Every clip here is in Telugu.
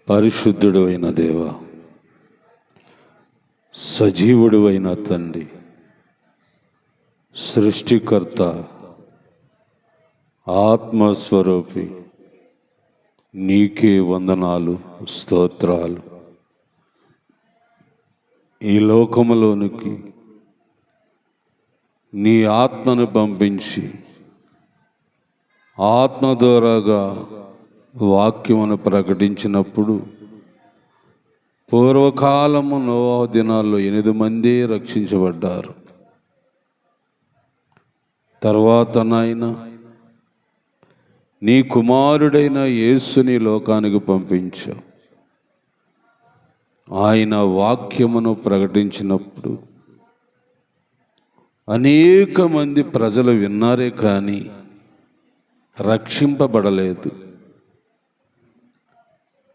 పరిశుద్ధుడు అయిన దేవ, సజీవుడు అయిన తండ్రి, సృష్టికర్త, ఆత్మస్వరూపి, నీకే వందనాలు, స్తోత్రాలు. ఈ లోకములోనికి నీ ఆత్మను పంపించి ఆత్మ ద్వారాగా వాక్యమును ప్రకటించినప్పుడు పూర్వకాలము నోవహు దినాల్లో 8 మంది రక్షించబడ్డారు. తర్వాత నాయన నీ కుమారుడైన యేసుని లోకానికి పంపించావు. ఆయన వాక్యమును ప్రకటించినప్పుడు అనేక మంది ప్రజలు విన్నారే కానీ రక్షింపబడలేదు.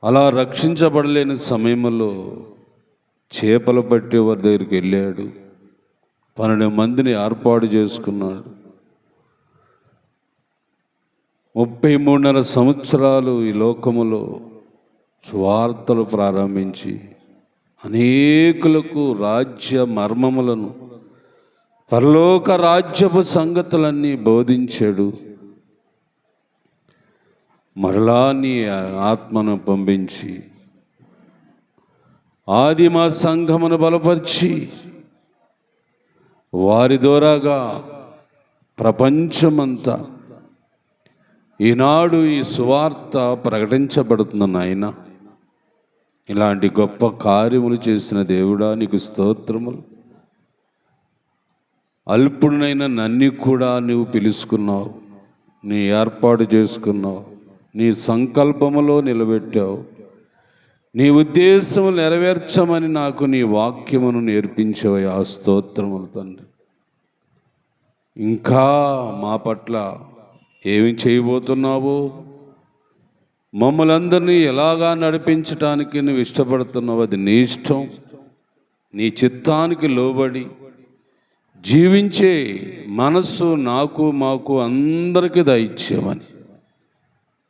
అలా రక్షించబడలేని సమయంలో చేపలు పట్టేవారి దగ్గరికి వెళ్ళాడు. 12 మందిని ఏర్పాటు చేసుకున్నాడు. 33.5 సంవత్సరాలు ఈ లోకములో స్వార్థలు ప్రారంభించి అనేకులకు రాజ్య మర్మములను, పరలోక రాజ్యపు సంగతులన్నీ బోధించాడు. మరలా నీ ఆత్మను పంపించి ఆదిమ సంఘమును బలపరిచి వారి ద్వారాగా ప్రపంచమంతా ఈనాడు ఈ సువార్త ప్రకటించబడుతున్న నాయన, ఇలాంటి గొప్ప కార్యములు చేసిన దేవుడా నీకు స్తోత్రములు. అల్పుడినైన నన్ను కూడా నువ్వు పిలుచుకున్నావు, నీ ఏర్పాటు చేసుకున్నావు, నీ సంకల్పములో నిలబెట్టావు. నీ ఉద్దేశము నెరవేర్చమని నాకు నీ వాక్యమును నేర్పించవు. ఆ స్తోత్రములు తండ్రి. ఇంకా మా పట్ల ఏమి చేయబోతున్నావు, మమ్మలందరినీ ఎలాగా నడిపించటానికి నువ్వు ఇష్టపడుతున్నావు, అది నీ ఇష్టం. నీ చిత్తానికి లోబడి జీవించే మనస్సు నాకు, మాకు అందరికీ దయచేయమని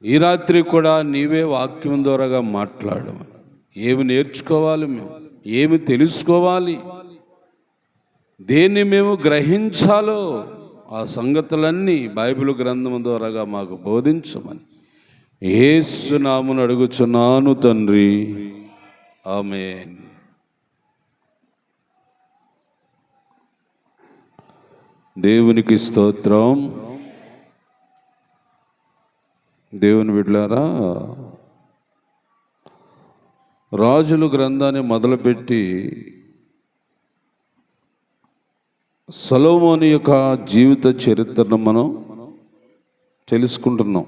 ఈ రాత్రి కూడా నీవే వాక్యం ద్వారాగా మాట్లాడమని. ఏమి నేర్చుకోవాలి మేము, ఏమి తెలుసుకోవాలి, దేన్ని మేము గ్రహించాలో ఆ సంగతులన్నీ బైబిల్ గ్రంథం ద్వారాగా మాకు బోధించమని యేసు నామమున అడుగుచున్నాను తండ్రి, ఆమేన్. దేవునికి స్తోత్రం. దేవుని బిడ్డలారా, రాజుల గ్రంథాన్ని మొదలుపెట్టి సొలొమోను యొక్క జీవిత చరిత్రను మనం తెలుసుకుంటున్నాం.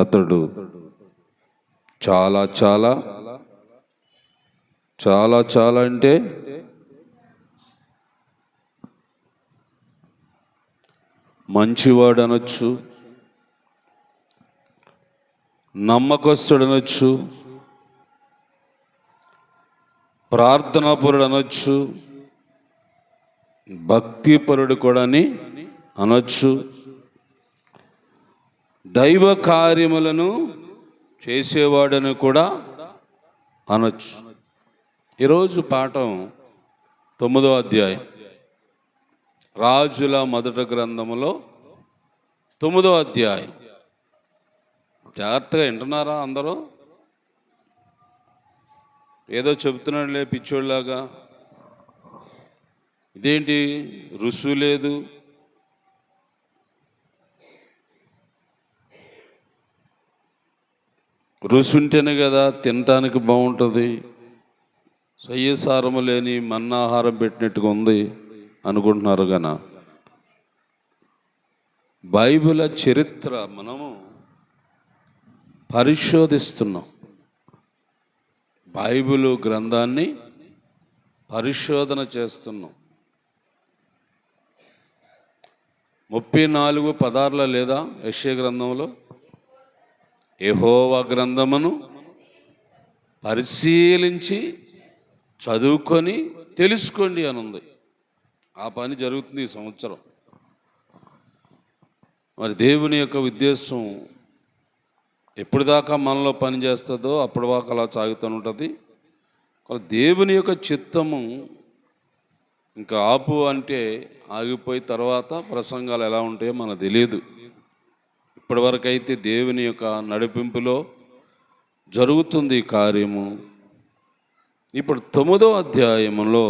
అతడు చాలా చాలా చాలా చాలా అంటే మంచివాడు అనొచ్చు, నమ్మకస్తుడు అనొచ్చు, ప్రార్థనాపరుడు అనొచ్చు, భక్తిపరుడు కూడా అనొచ్చు, దైవ కార్యములను చేసేవాడని కూడా అనొచ్చు. ఈరోజు పాఠం 9వ అధ్యాయం, రాజుల మొదటి గ్రంథములో 9వ అధ్యాయం. జాగ్రత్తగా వింటున్నారా అందరూ? ఏదో చెబుతున్నాడులే పిచ్చోళ్ళలాగా, ఇదేంటి రుసువు లేదు, రుసుంటేనే కదా తినటానికి బాగుంటుంది, సయ్యసారము లేని మన్నాహారం పెట్టినట్టుగా ఉంది అనుకుంటున్నారు. గన బైబిల్ చరిత్ర మనము పరిశోధిస్తున్నాం. బైబిల్ గ్రంథాన్ని పరిశోధన చేస్తున్నాం. 34:16 లేదా యెషయా గ్రంథంలో యెహోవా గ్రంథమును పరిశీలించి చదువుకొని తెలుసుకోండి అని ఉంది. ఆ పని జరుగుతుంది ఈ సంవత్సరం. మరి దేవుని యొక్క ఉద్దేశం ఎప్పుడు దాకా మనలో పని చేస్తుందో అప్పటి దాకా అలా సాగుతూ ఉంటుంది. దేవుని యొక్క చిత్తము ఇంకా ఆపు అంటే ఆగిపోయి తర్వాత ప్రసంగాలు ఎలా ఉంటాయో మనకు తెలియదు. ఇప్పటివరకు అయితే దేవుని యొక్క నడిపింపులో జరుగుతుంది కార్యము. ఇప్పుడు 9వ అధ్యాయంలో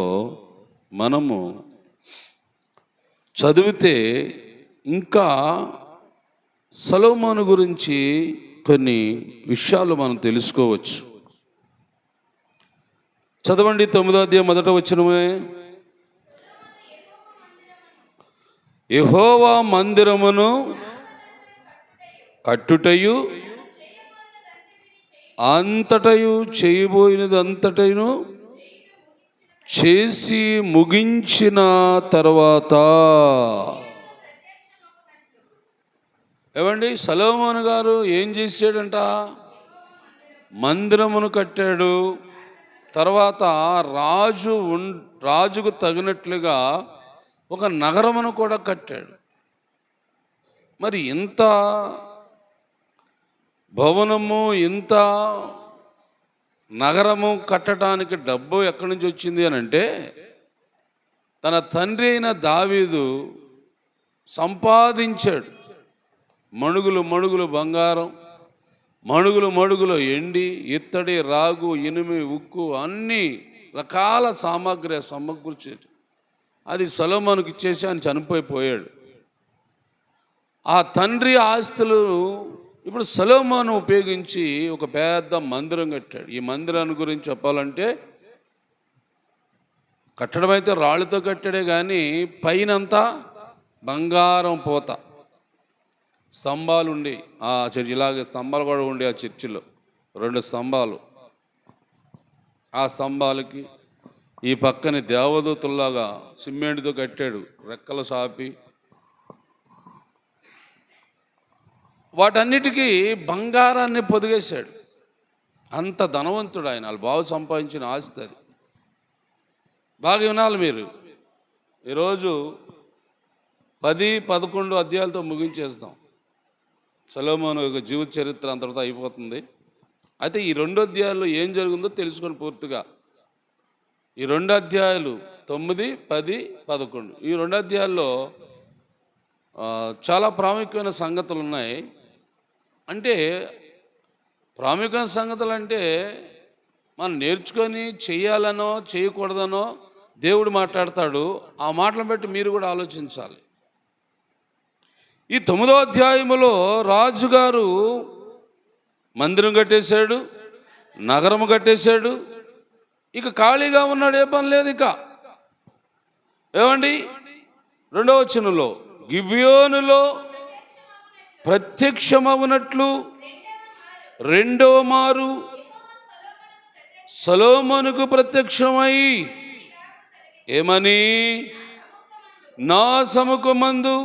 మనము చదివితే ఇంకా సొలొమోను గురించి కొన్ని విషయాలు మనం తెలుసుకోవచ్చు. చదవండి 9వ అధ్యాయం 1వ వచనమే. యెహోవా మందిరమును కట్టుటయు అంతటయు చేయబోయినదంతటను చేసి ముగించిన తర్వాత, ఏమండి సొలొమోను గారు ఏం చేశాడంట? మందిరమును కట్టాడు. తర్వాత రాజుకు తగినట్లుగా ఒక నగరమును కూడా కట్టాడు. మరి ఇంత భవనము, ఇంత నగరము కట్టడానికి డబ్బు ఎక్కడి నుంచి వచ్చింది అని అంటే, తన తండ్రి అయిన దావీదు సంపాదించాడు. మణుగులు మణుగులు బంగారం, మణుగులు మణుగులు ఎండి, ఇత్తడి, రాగు, ఇనుము, ఉక్కు అన్ని రకాల సామాగ్రి సమకూర్చాడు. అది సొలొమోనుకి ఇచ్చేసి ఆయన చనిపోయాడు. ఆ తండ్రి ఆస్తులు ఇప్పుడు సొలొమోను ఉపయోగించి ఒక పెద్ద మందిరం కట్టాడు. ఈ మందిరాన్ని గురించి చెప్పాలంటే, కట్టడం అయితే రాళ్ళతో కట్టాడే కానీ పైనంతా బంగారం పోత, స్తంభాలు ఉండి, ఆ చర్చి ఇలాగే స్తంభాలు కూడా ఉండి, ఆ చర్చిలో 2 స్తంభాలు, ఆ స్తంభాలకి ఈ పక్కని దేవదూతుల్లాగా సిమెంట్తో కట్టాడు, రెక్కలు సాపి. వాటన్నిటికీ బంగారాన్ని పొదిగేశాడు. అంత ధనవంతుడు ఆయన. వాళ్ళు బాగా సంపాదించిన ఆస్తి అది. బాగా వినాలి మీరు. ఈరోజు 10-11 అధ్యాయాలతో ముగించేస్తాం. సొలొమోను యొక్క జీవిత చరిత్ర అంతటితో అయిపోతుంది. అయితే ఈ 2 అధ్యాయాల్లో ఏం జరిగిందో తెలుసుకొని పూర్తిగా. ఈ 2 అధ్యాయాలు 9, 10, 11 ఈ 2 అధ్యాయాల్లో చాలా ప్రాముఖ్యమైన సంగతులు ఉన్నాయి. అంటే ప్రాముఖ్యమైన సంగతులు అంటే మనం నేర్చుకొని చేయాలనో చేయకూడదనో దేవుడు మాట్లాడతాడు. ఆ మాటలను బట్టి మీరు కూడా ఆలోచించాలి. ఈ 9వ అధ్యాయములో రాజుగారు మందిరం కట్టేశాడు, నగరము కట్టేశాడు. ఇక ఖాళీగా ఉన్నాడు, ఏ పని లేదు ఇక. ఏమండి 2వ వచనంలో గిబియోనులో ప్రత్యక్షమవునట్లు 2వ మారు సొలొమోనుకు ప్రత్యక్షమై ఏమని, నా సముఖమందు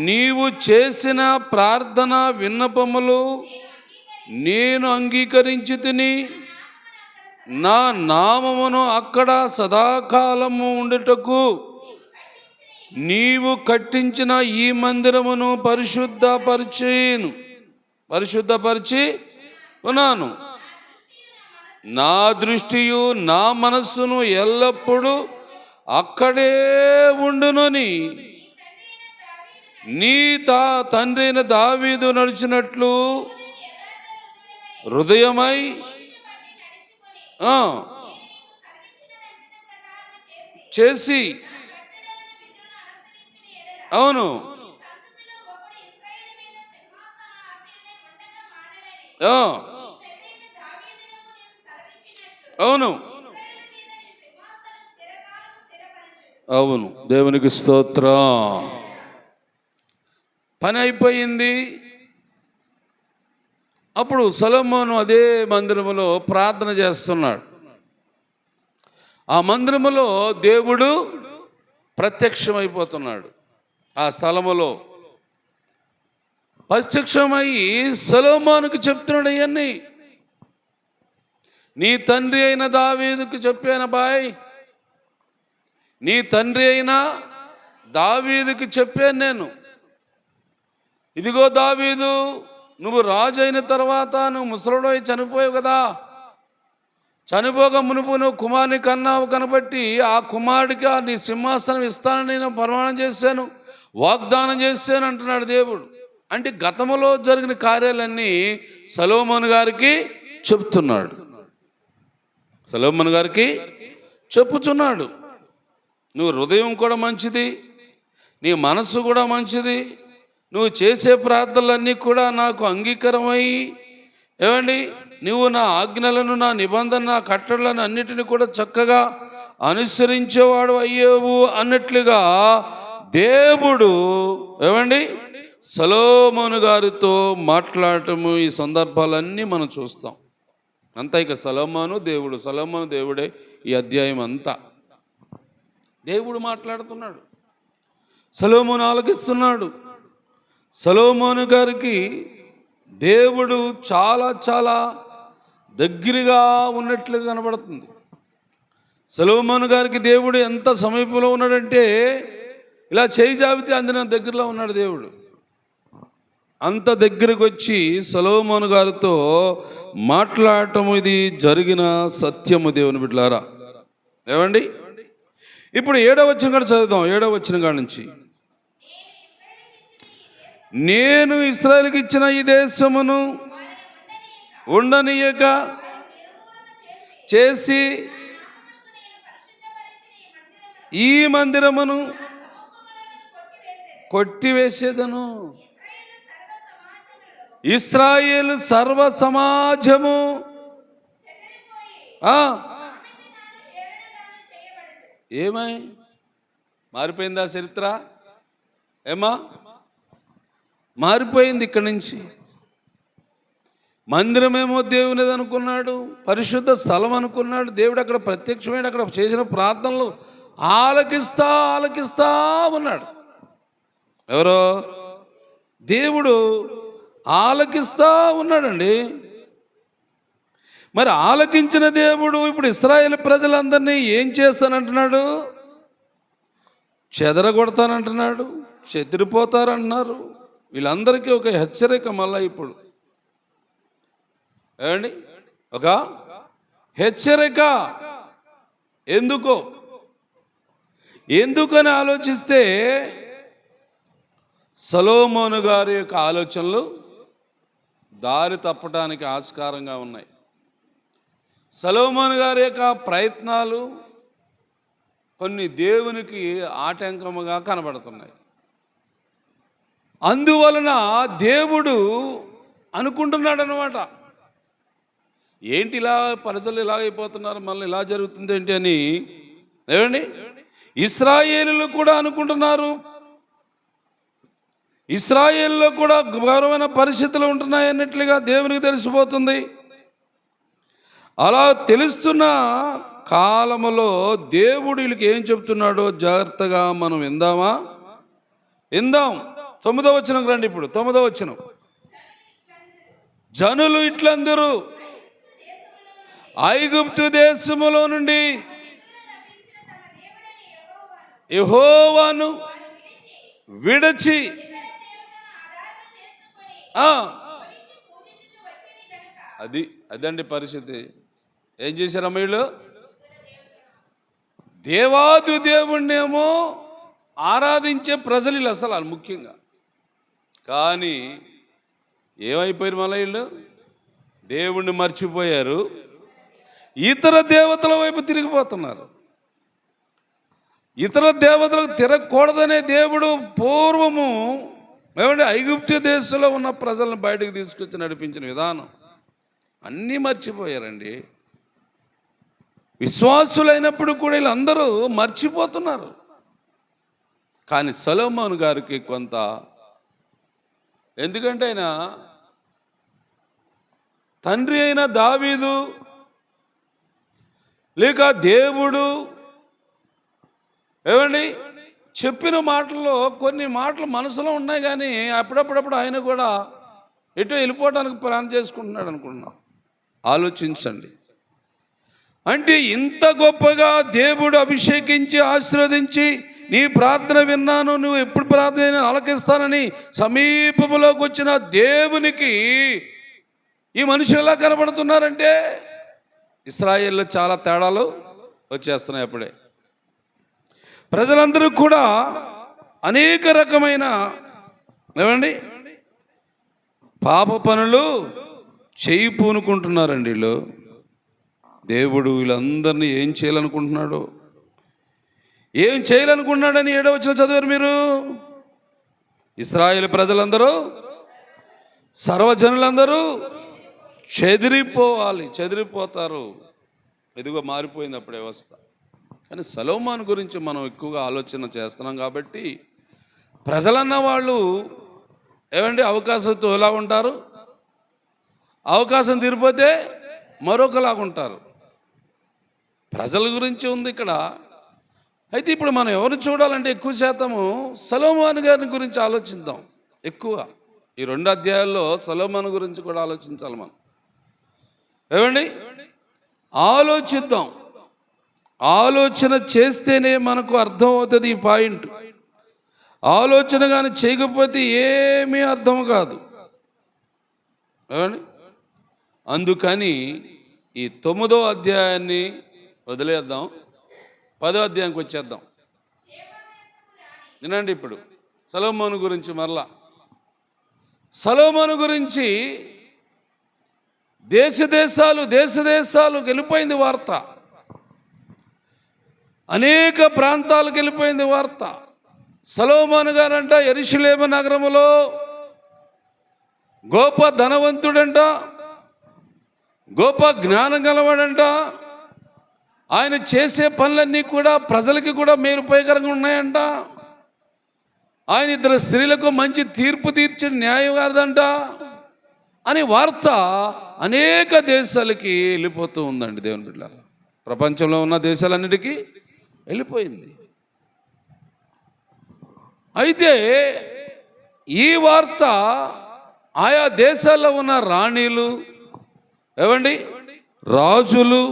నీవు చేసిన ప్రార్థన విన్నపములు నేను అంగీకరించి తిని, నా నామమును అక్కడ సదాకాలము ఉండుటకు నీవు కట్టించిన ఈ మందిరమును పరిశుద్ధపరిచి ఉన్నాను. నా దృష్టియు నా మనస్సును ఎల్లప్పుడూ అక్కడే ఉండునని నీ తండ్రి అయిన దావీదు నడిచినట్లు హృదయమై చేసి, అవును అవును అవును దేవునికి స్తోత్రం. పని అయిపోయింది. అప్పుడు సొలొమోను అదే మందిరములో ప్రార్థన చేస్తున్నాడు. ఆ మందిరములో దేవుడు ప్రత్యక్షమైపోతున్నాడు. ఆ స్థలములో ప్రత్యక్షమై సొలొమోనుకు చెప్తున్నాడు, అవన్నీ నీ తండ్రి అయిన దావీదుకు చెప్పాను బాయ్, నీ తండ్రి అయిన దావీదుకు చెప్పాను నేను. ఇదిగో దావీదు, నువ్వు రాజు అయిన తర్వాత నువ్వు ముసలుడై చనిపోయావు కదా, చనిపోక మునుపు నువ్వు కుమారుని కన్నావు కనబట్టి ఆ కుమారుడికి నీ సింహాసనం ఇస్తానని నేను ప్రమాణం చేశాను, వాగ్దానం చేశాను అంటున్నాడు దేవుడు. అంటే గతంలో జరిగిన కార్యాలన్నీ సొలొమోను గారికి చెప్తున్నాడు, సొలొమోను గారికి చెప్పుచున్నాడు. నువ్వు హృదయం కూడా మంచిది, నీ మనస్సు కూడా మంచిది, నువ్వు చేసే ప్రార్థనలన్నీ కూడా నాకు అంగీకారమై ఏమండి నువ్వు నా ఆజ్ఞలను, నా నిబంధన, నా కట్టడలను అన్నిటిని కూడా చక్కగా అనుసరించేవాడు అయ్యేవు అన్నట్లుగా దేవుడు ఏమండి సొలొమోను గారితో మాట్లాడటము ఈ సందర్భాలన్నీ మనం చూస్తాం. అంతా ఇక సొలొమోను దేవుడే ఈ అధ్యాయం అంతా. దేవుడు మాట్లాడుతున్నాడు, సొలొమోను ఆలకిస్తున్నాడు. సొలొమోను గారికి దేవుడు చాలా చాలా దగ్గరగా ఉన్నట్లుగా కనబడుతుంది. సొలొమోను గారికి దేవుడు ఎంత సమీపంలో ఉన్నాడంటే ఇలా చేయి జాబితే అందిన దగ్గరలో ఉన్నాడు దేవుడు. అంత దగ్గరకు వచ్చి సొలొమోను గారితో మాట్లాడటం ఇది జరిగిన సత్యము దేవుని బిడ్డలారా. ఏమండి ఇప్పుడు 7వ వచనం కూడా చదువుదాం. 7వ వచనం కాడ నుంచి, నేను ఇశ్రాయేలుకి ఇచ్చిన ఈ దేశమును ఉండనీయక చేసి ఈ మందిరమును కొట్టివేసేదను. ఇశ్రాయేలు సర్వ సమాజము ఏమై మారిపోయిందా చరిత్ర? ఏమా మారిపోయింది. ఇక్కడి నుంచి మందిరమేమో దేవునిది అనుకున్నాడు, పరిశుద్ధ స్థలం అనుకున్నాడు. దేవుడు అక్కడ ప్రత్యక్షమైన అక్కడ చేసిన ప్రార్థనలు ఆలకిస్తా ఉన్నాడు. ఎవరో దేవుడు ఆలకిస్తా ఉన్నాడండి. మరి ఆలకించిన దేవుడు ఇప్పుడు ఇశ్రాయేలు ప్రజలందరినీ ఏం చేస్తానంటున్నాడు? చెదరగొడతానంటున్నాడు, చెదిరిపోతారంటున్నారు. వీళ్ళందరికీ ఒక హెచ్చరిక మళ్ళా ఇప్పుడు ఏమండి, ఒక హెచ్చరిక. ఎందుకని ఆలోచిస్తే సొలొమోను గారి యొక్క ఆలోచనలు దారి తప్పడానికి ఆస్కారంగా ఉన్నాయి. సొలొమోను గారి యొక్క ప్రయత్నాలు కొన్ని దేవునికి ఆటంకముగా కనబడుతున్నాయి. అందువలన దేవుడు అనుకుంటున్నాడు అన్నమాట, ఏంటి ఇలా ప్రజలు ఇలా అయిపోతున్నారు, మళ్ళీ ఇలా జరుగుతుంది ఏంటి అని. ఏమండి ఇశ్రాయేలులు కూడా అనుకుంటున్నారు, ఇశ్రాయేల్లో కూడా ఘోరమైన పరిస్థితులు ఉంటున్నాయి అన్నట్లుగా దేవునికి తెలిసిపోతుంది. అలా తెలుస్తున్న కాలములో దేవుడు వీళ్ళకి ఏం చెప్తున్నాడో జాగ్రత్తగా మనం విందాం. 9వ వచనం రండి. ఇప్పుడు 9వ వచనం, జనులు ఇట్లందరూ ఐగుప్తు దేశములో నుండి యెహోవాను విడిచి అదండి పరిస్థితి. ఏం చేశారమ్మ వీళ్ళు? దేవాది దేవుణ్ణేమో ఆరాధించే ప్రజలు వీళ్ళు అసలు ముఖ్యంగా. కానీ ఏమైపోయారు మళ్ళీ వీళ్ళు? దేవుణ్ణి మర్చిపోయారు, ఇతర దేవతల వైపు తిరిగిపోతున్నారు. ఇతర దేవతలకు తిరగకూడదనే దేవుడు పూర్వము ఏమంటే ఐగుప్తు దేశంలో ఉన్న ప్రజలను బయటకు తీసుకొచ్చి నడిపించిన విధానం అన్నీ మర్చిపోయారండి. విశ్వాసులైనప్పుడు కూడా వీళ్ళందరూ మర్చిపోతున్నారు. కానీ సొలొమోను గారికి కొంత, ఎందుకంటే ఆయన తండ్రి అయిన దావీదు లేక దేవుడు ఏమండి చెప్పిన మాటల్లో కొన్ని మాటలు మనసులో ఉన్నాయి, కానీ అప్పుడప్పుడప్పుడు ఆయన కూడా ఎటో వెళ్ళిపోవడానికి ప్లాన్ చేసుకుంటున్నాడు అనుకుంటున్నాం. ఆలోచించండి. అంటే ఇంత గొప్పగా దేవుడు అభిషేకించి ఆశీర్వదించి నీ ప్రార్థన విన్నాను, నువ్వు ఎప్పుడు ప్రార్థన ఆలకిస్తానని సమీపంలోకి వచ్చిన దేవునికి ఈ మనుషులు ఎలా కనబడుతున్నారంటే ఇశ్రాయేల్లో చాలా తేడాలు వచ్చేస్తున్నాయి. అప్పుడే ప్రజలందరూ కూడా అనేక రకమైన ఏమండి పాప పనులు చేయి పూనుకుంటున్నారండి. వీళ్ళు దేవుడు వీళ్ళందరినీ ఏం చేయాలనుకుంటున్నాడు, ఏం చేయాలనుకుంటున్నాడని 7వ వచనం చదివారు మీరు. ఇశ్రాయేలు ప్రజలందరూ సర్వజనులందరూ చెదిరిపోవాలి, చెదిరిపోతారు. ఎదుగో మారిపోయింది అప్పుడు వ్యవస్థ. కానీ సొలొమోను గురించి మనం ఎక్కువగా ఆలోచన చేస్తున్నాం కాబట్టి ప్రజలన్న వాళ్ళు ఏమండి అవకాశంతో ఎలా ఉంటారు, అవకాశం తీరిపోతే మరొకలాగా ఉంటారు. ప్రజల గురించి ఉంది ఇక్కడ. అయితే ఇప్పుడు మనం ఎవరు చూడాలంటే ఎక్కువ శాతము సొలొమోను గారిని గురించి ఆలోచిద్దాం. ఎక్కువ ఈ 2 అధ్యాయాల్లో సొలొమోను గురించి కూడా ఆలోచించాలి మనం. ఏమండి ఆలోచిద్దాం. ఆలోచన చేస్తేనే మనకు అర్థం అవుతుంది ఈ పాయింట్. ఆలోచన కానీ చేయకపోతే ఏమీ అర్థం కాదు. ఏమండి అందుకని ఈ 9వ అధ్యాయాన్ని వదిలేద్దాం, 10వ అధ్యాయానికి వచ్చేద్దాం. వినండి ఇప్పుడు సొలొమోను గురించి. మరలా సొలొమోను గురించి దేశ దేశాలు వెళ్ళిపోయింది వార్త. అనేక ప్రాంతాలకు వెళ్ళిపోయింది వార్త. సొలొమోను గారంట యెరూషలేము నగరములో గొప్ప ధనవంతుడంట, గొప్ప జ్ఞానం గలవాడంట. ఆయన చేసే పనులన్నీ కూడా ప్రజలకి కూడా మేలుపైకరంగా ఉన్నాయంట. ఆయన 2 స్త్రీలకు మంచి తీర్పు తీర్చిన న్యాయవాదంట అని వార్త అనేక దేశాలకి వెళ్ళిపోతూ ఉందండి. దేవుని బిడ్డలారా, ప్రపంచంలో ఉన్న దేశాలన్నిటికీ వెళ్ళిపోయింది. అయితే ఈ వార్త ఆయా దేశాల్లో ఉన్న రాణిలు, ఏమండి రాజులు,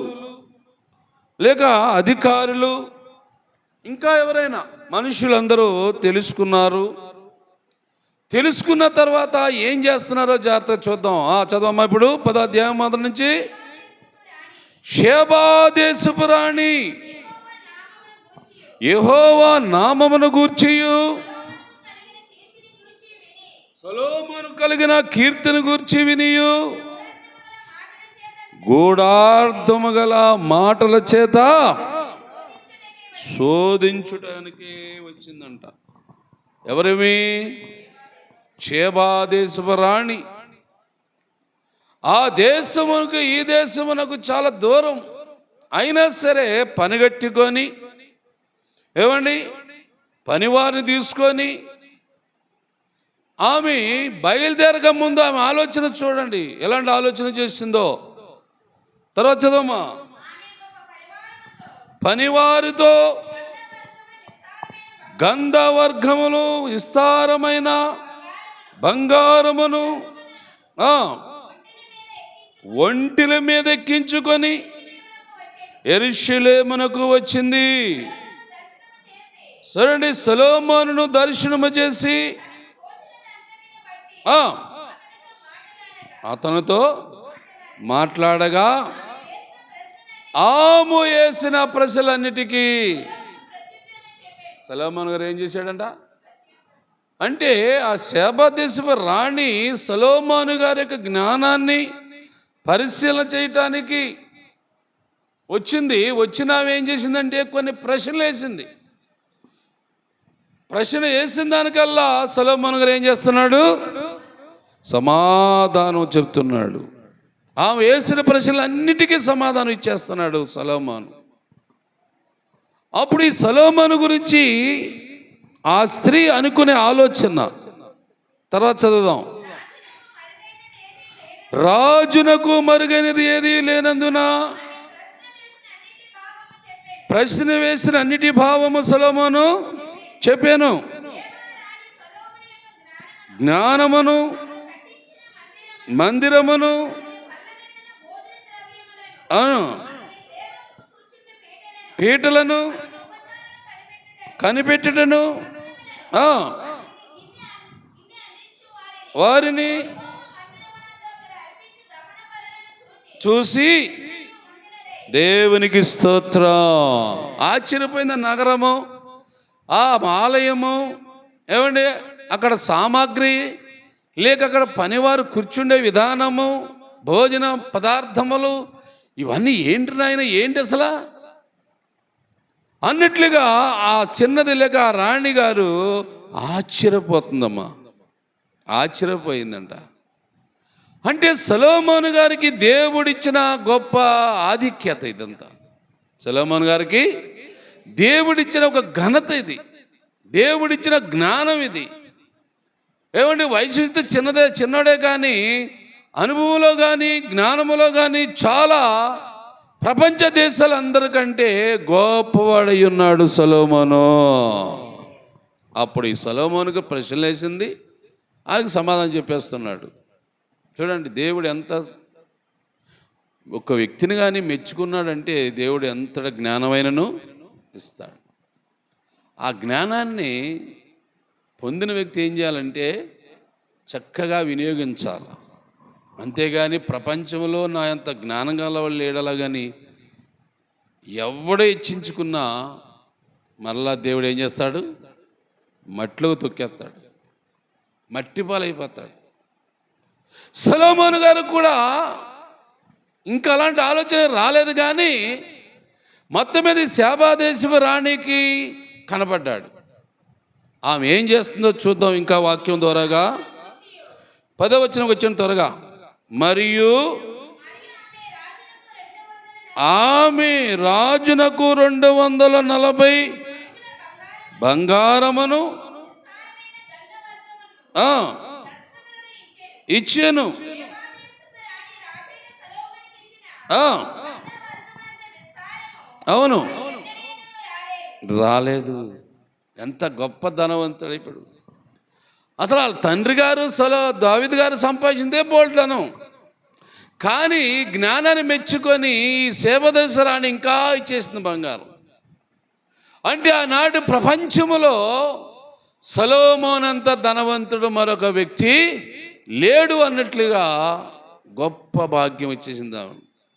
లేక అధికారులు, ఇంకా ఎవరైనా మనుషులందరూ తెలుసుకున్నారు. తెలుసుకున్న తర్వాత ఏం చేస్తున్నారో జాగ్రత్త చూద్దాం. చదవమ్మా ఇప్పుడు 10వ అధ్యాయం మొదటి నుంచి. షేబా దేశపు రాణి యెహోవా నామమును గూర్చియు సొలొమోను కలిగిన కీర్తిని గూర్చి వినియు గూఢార్థము గల మాటల చేత శోధించుటానికి వచ్చిందంట. ఎవరివి? షేబా దేశపు రాణి. ఆ దేశమునకు ఈ దేశమునకు చాలా దూరం అయినా సరే పనిగట్టుకొని, ఏమండి పనివారిని తీసుకొని ఆమె బయలుదేరక ముందు ఆమె ఆలోచన చూడండి, ఎలాంటి ఆలోచన చేసిందో. తర్వాత చదవమ్మా. పనివారితో గంధవర్గములు విస్తారమైన బంగారమును ఒంటిల మీద ఎక్కించుకొని యెరూషలేమునకు వచ్చింది. సరే, సొలొమోనును దర్శనము చేసి అతనితో మాట్లాడగా ఆమె వేసిన ప్రశ్నలన్నిటికీ సొలొమోను గారు ఏం చేశాడంట అంటే, ఆ షేబా దేశపు రాణి సొలొమోను గారి యొక్క జ్ఞానాన్ని పరిశీలన చేయటానికి వచ్చింది. వచ్చినామె ఏం చేసిందంటే కొన్ని ప్రశ్నలు వేసింది. ప్రశ్న వేసిన దానికల్లా సొలొమోను గారు ఏం చేస్తున్నాడు? సమాధానం చెప్తున్నాడు. ఆమె వేసిన ప్రశ్నలన్నిటికీ సమాధానం ఇచ్చేస్తున్నాడు సొలొమోను. అప్పుడు ఈ సొలొమోను గురించి ఆ స్త్రీ అనుకునే ఆలోచన తర్వాత చదువుదాం. రాజునకు మరుగైనది ఏది లేనందున ప్రశ్న వేసిన అన్నిటి భావము సొలొమోను చెప్పాను. జ్ఞానమును, మందిరమును, పీటలను కనిపెట్టుటను వారిని చూసి దేవునికి స్తోత్రం. ఆశ్చర్యపోయిన నగరము, ఆ ఆలయము, ఏమండి అక్కడ సామాగ్రి, లేక అక్కడ పనివారు కూర్చుండే విధానము, భోజన పదార్థములు, ఇవన్నీ ఏంటి నాయన, ఏంటి అసలు అన్నట్లుగా ఆ చిన్నది లేక ఆ రాణి గారు ఆశ్చర్యపోతుందమ్మా, ఆశ్చర్యపోయిందంట. అంటే సొలొమోను గారికి దేవుడిచ్చిన గొప్ప ఆధిక్యత ఇదంతా. సొలొమోను గారికి దేవుడిచ్చిన ఒక ఘనత ఇది, దేవుడిచ్చిన జ్ఞానం ఇది. ఏమండి వయసు చిన్నడే కానీ అనుభవంలో కానీ జ్ఞానములో కానీ చాలా ప్రపంచ దేశాలందరికంటే గొప్పవాడై ఉన్నాడు సొలొమోను. అప్పుడు ఈ సొలొమోనుకు ప్రశ్నలు వేసింది, ఆయనకు సమాధానం చెప్పేస్తున్నాడు. చూడండి దేవుడు ఎంత ఒక వ్యక్తిని కానీ మెచ్చుకున్నాడంటే దేవుడు ఎంత జ్ఞానమైనను ఇస్తాడు. ఆ జ్ఞానాన్ని పొందిన వ్యక్తి ఏం చేయాలంటే చక్కగా వినియోగించాలి. అంతేగాని ప్రపంచంలో నా అంత జ్ఞానం గల వాళ్ళు లేడలా కానీ ఎవడ ఇచ్చించుకున్నా మరలా దేవుడు ఏం చేస్తాడు, మట్టిలో తొక్కేస్తాడు, మట్టి పాలైపోతాడు. సొలొమోను గారు కూడా ఇంకా అలాంటి ఆలోచన రాలేదు, కానీ మొత్తం మీద శాబాదేశపు రాణికి కనపడ్డాడు. ఆమె ఏం చేస్తుందో చూద్దాం ఇంకా వాక్యం ద్వారాగా. 10వ వచనం వచ్చిన త్వరగా. మరియు ఆమె రాజునకు 240 బంగారమును ఇచ్చాను. అవును, రాలేదు. ఎంత గొప్ప ధనవంతుడు. ఇప్పుడు అసలు వాళ్ళ తండ్రి గారు దావీదు గారు సంపాదించిందే బోల్డను, కానీ జ్ఞానాన్ని మెచ్చుకొని ఈ సేవదసరాన్ని ఇంకా ఇచ్చేసింది బంగారం. అంటే ఆనాటి ప్రపంచములో సొలొమోనంత ధనవంతుడు మరొక వ్యక్తి లేడు అన్నట్లుగా గొప్ప భాగ్యం వచ్చేసింది.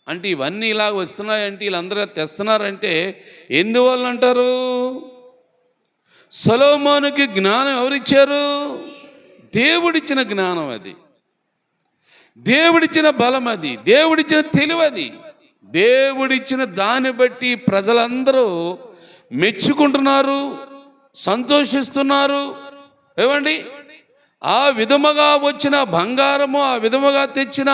అంటే ఇవన్నీ ఇలాగ వస్తున్నాయంటే, వీళ్ళందరూ తెస్తున్నారంటే ఎందువల్ల అంటారు? సొలొమోనుకి జ్ఞానం ఎవరిచ్చారు? దేవుడిచ్చిన జ్ఞానం అది, దేవుడిచ్చిన బలం అది, దేవుడిచ్చిన తెలివది. దేవుడిచ్చిన దాన్ని బట్టి ప్రజలందరూ మెచ్చుకుంటున్నారు, సంతోషిస్తున్నారు. ఏమండి ఆ విధముగా వచ్చిన బంగారము, ఆ విధముగా తెచ్చిన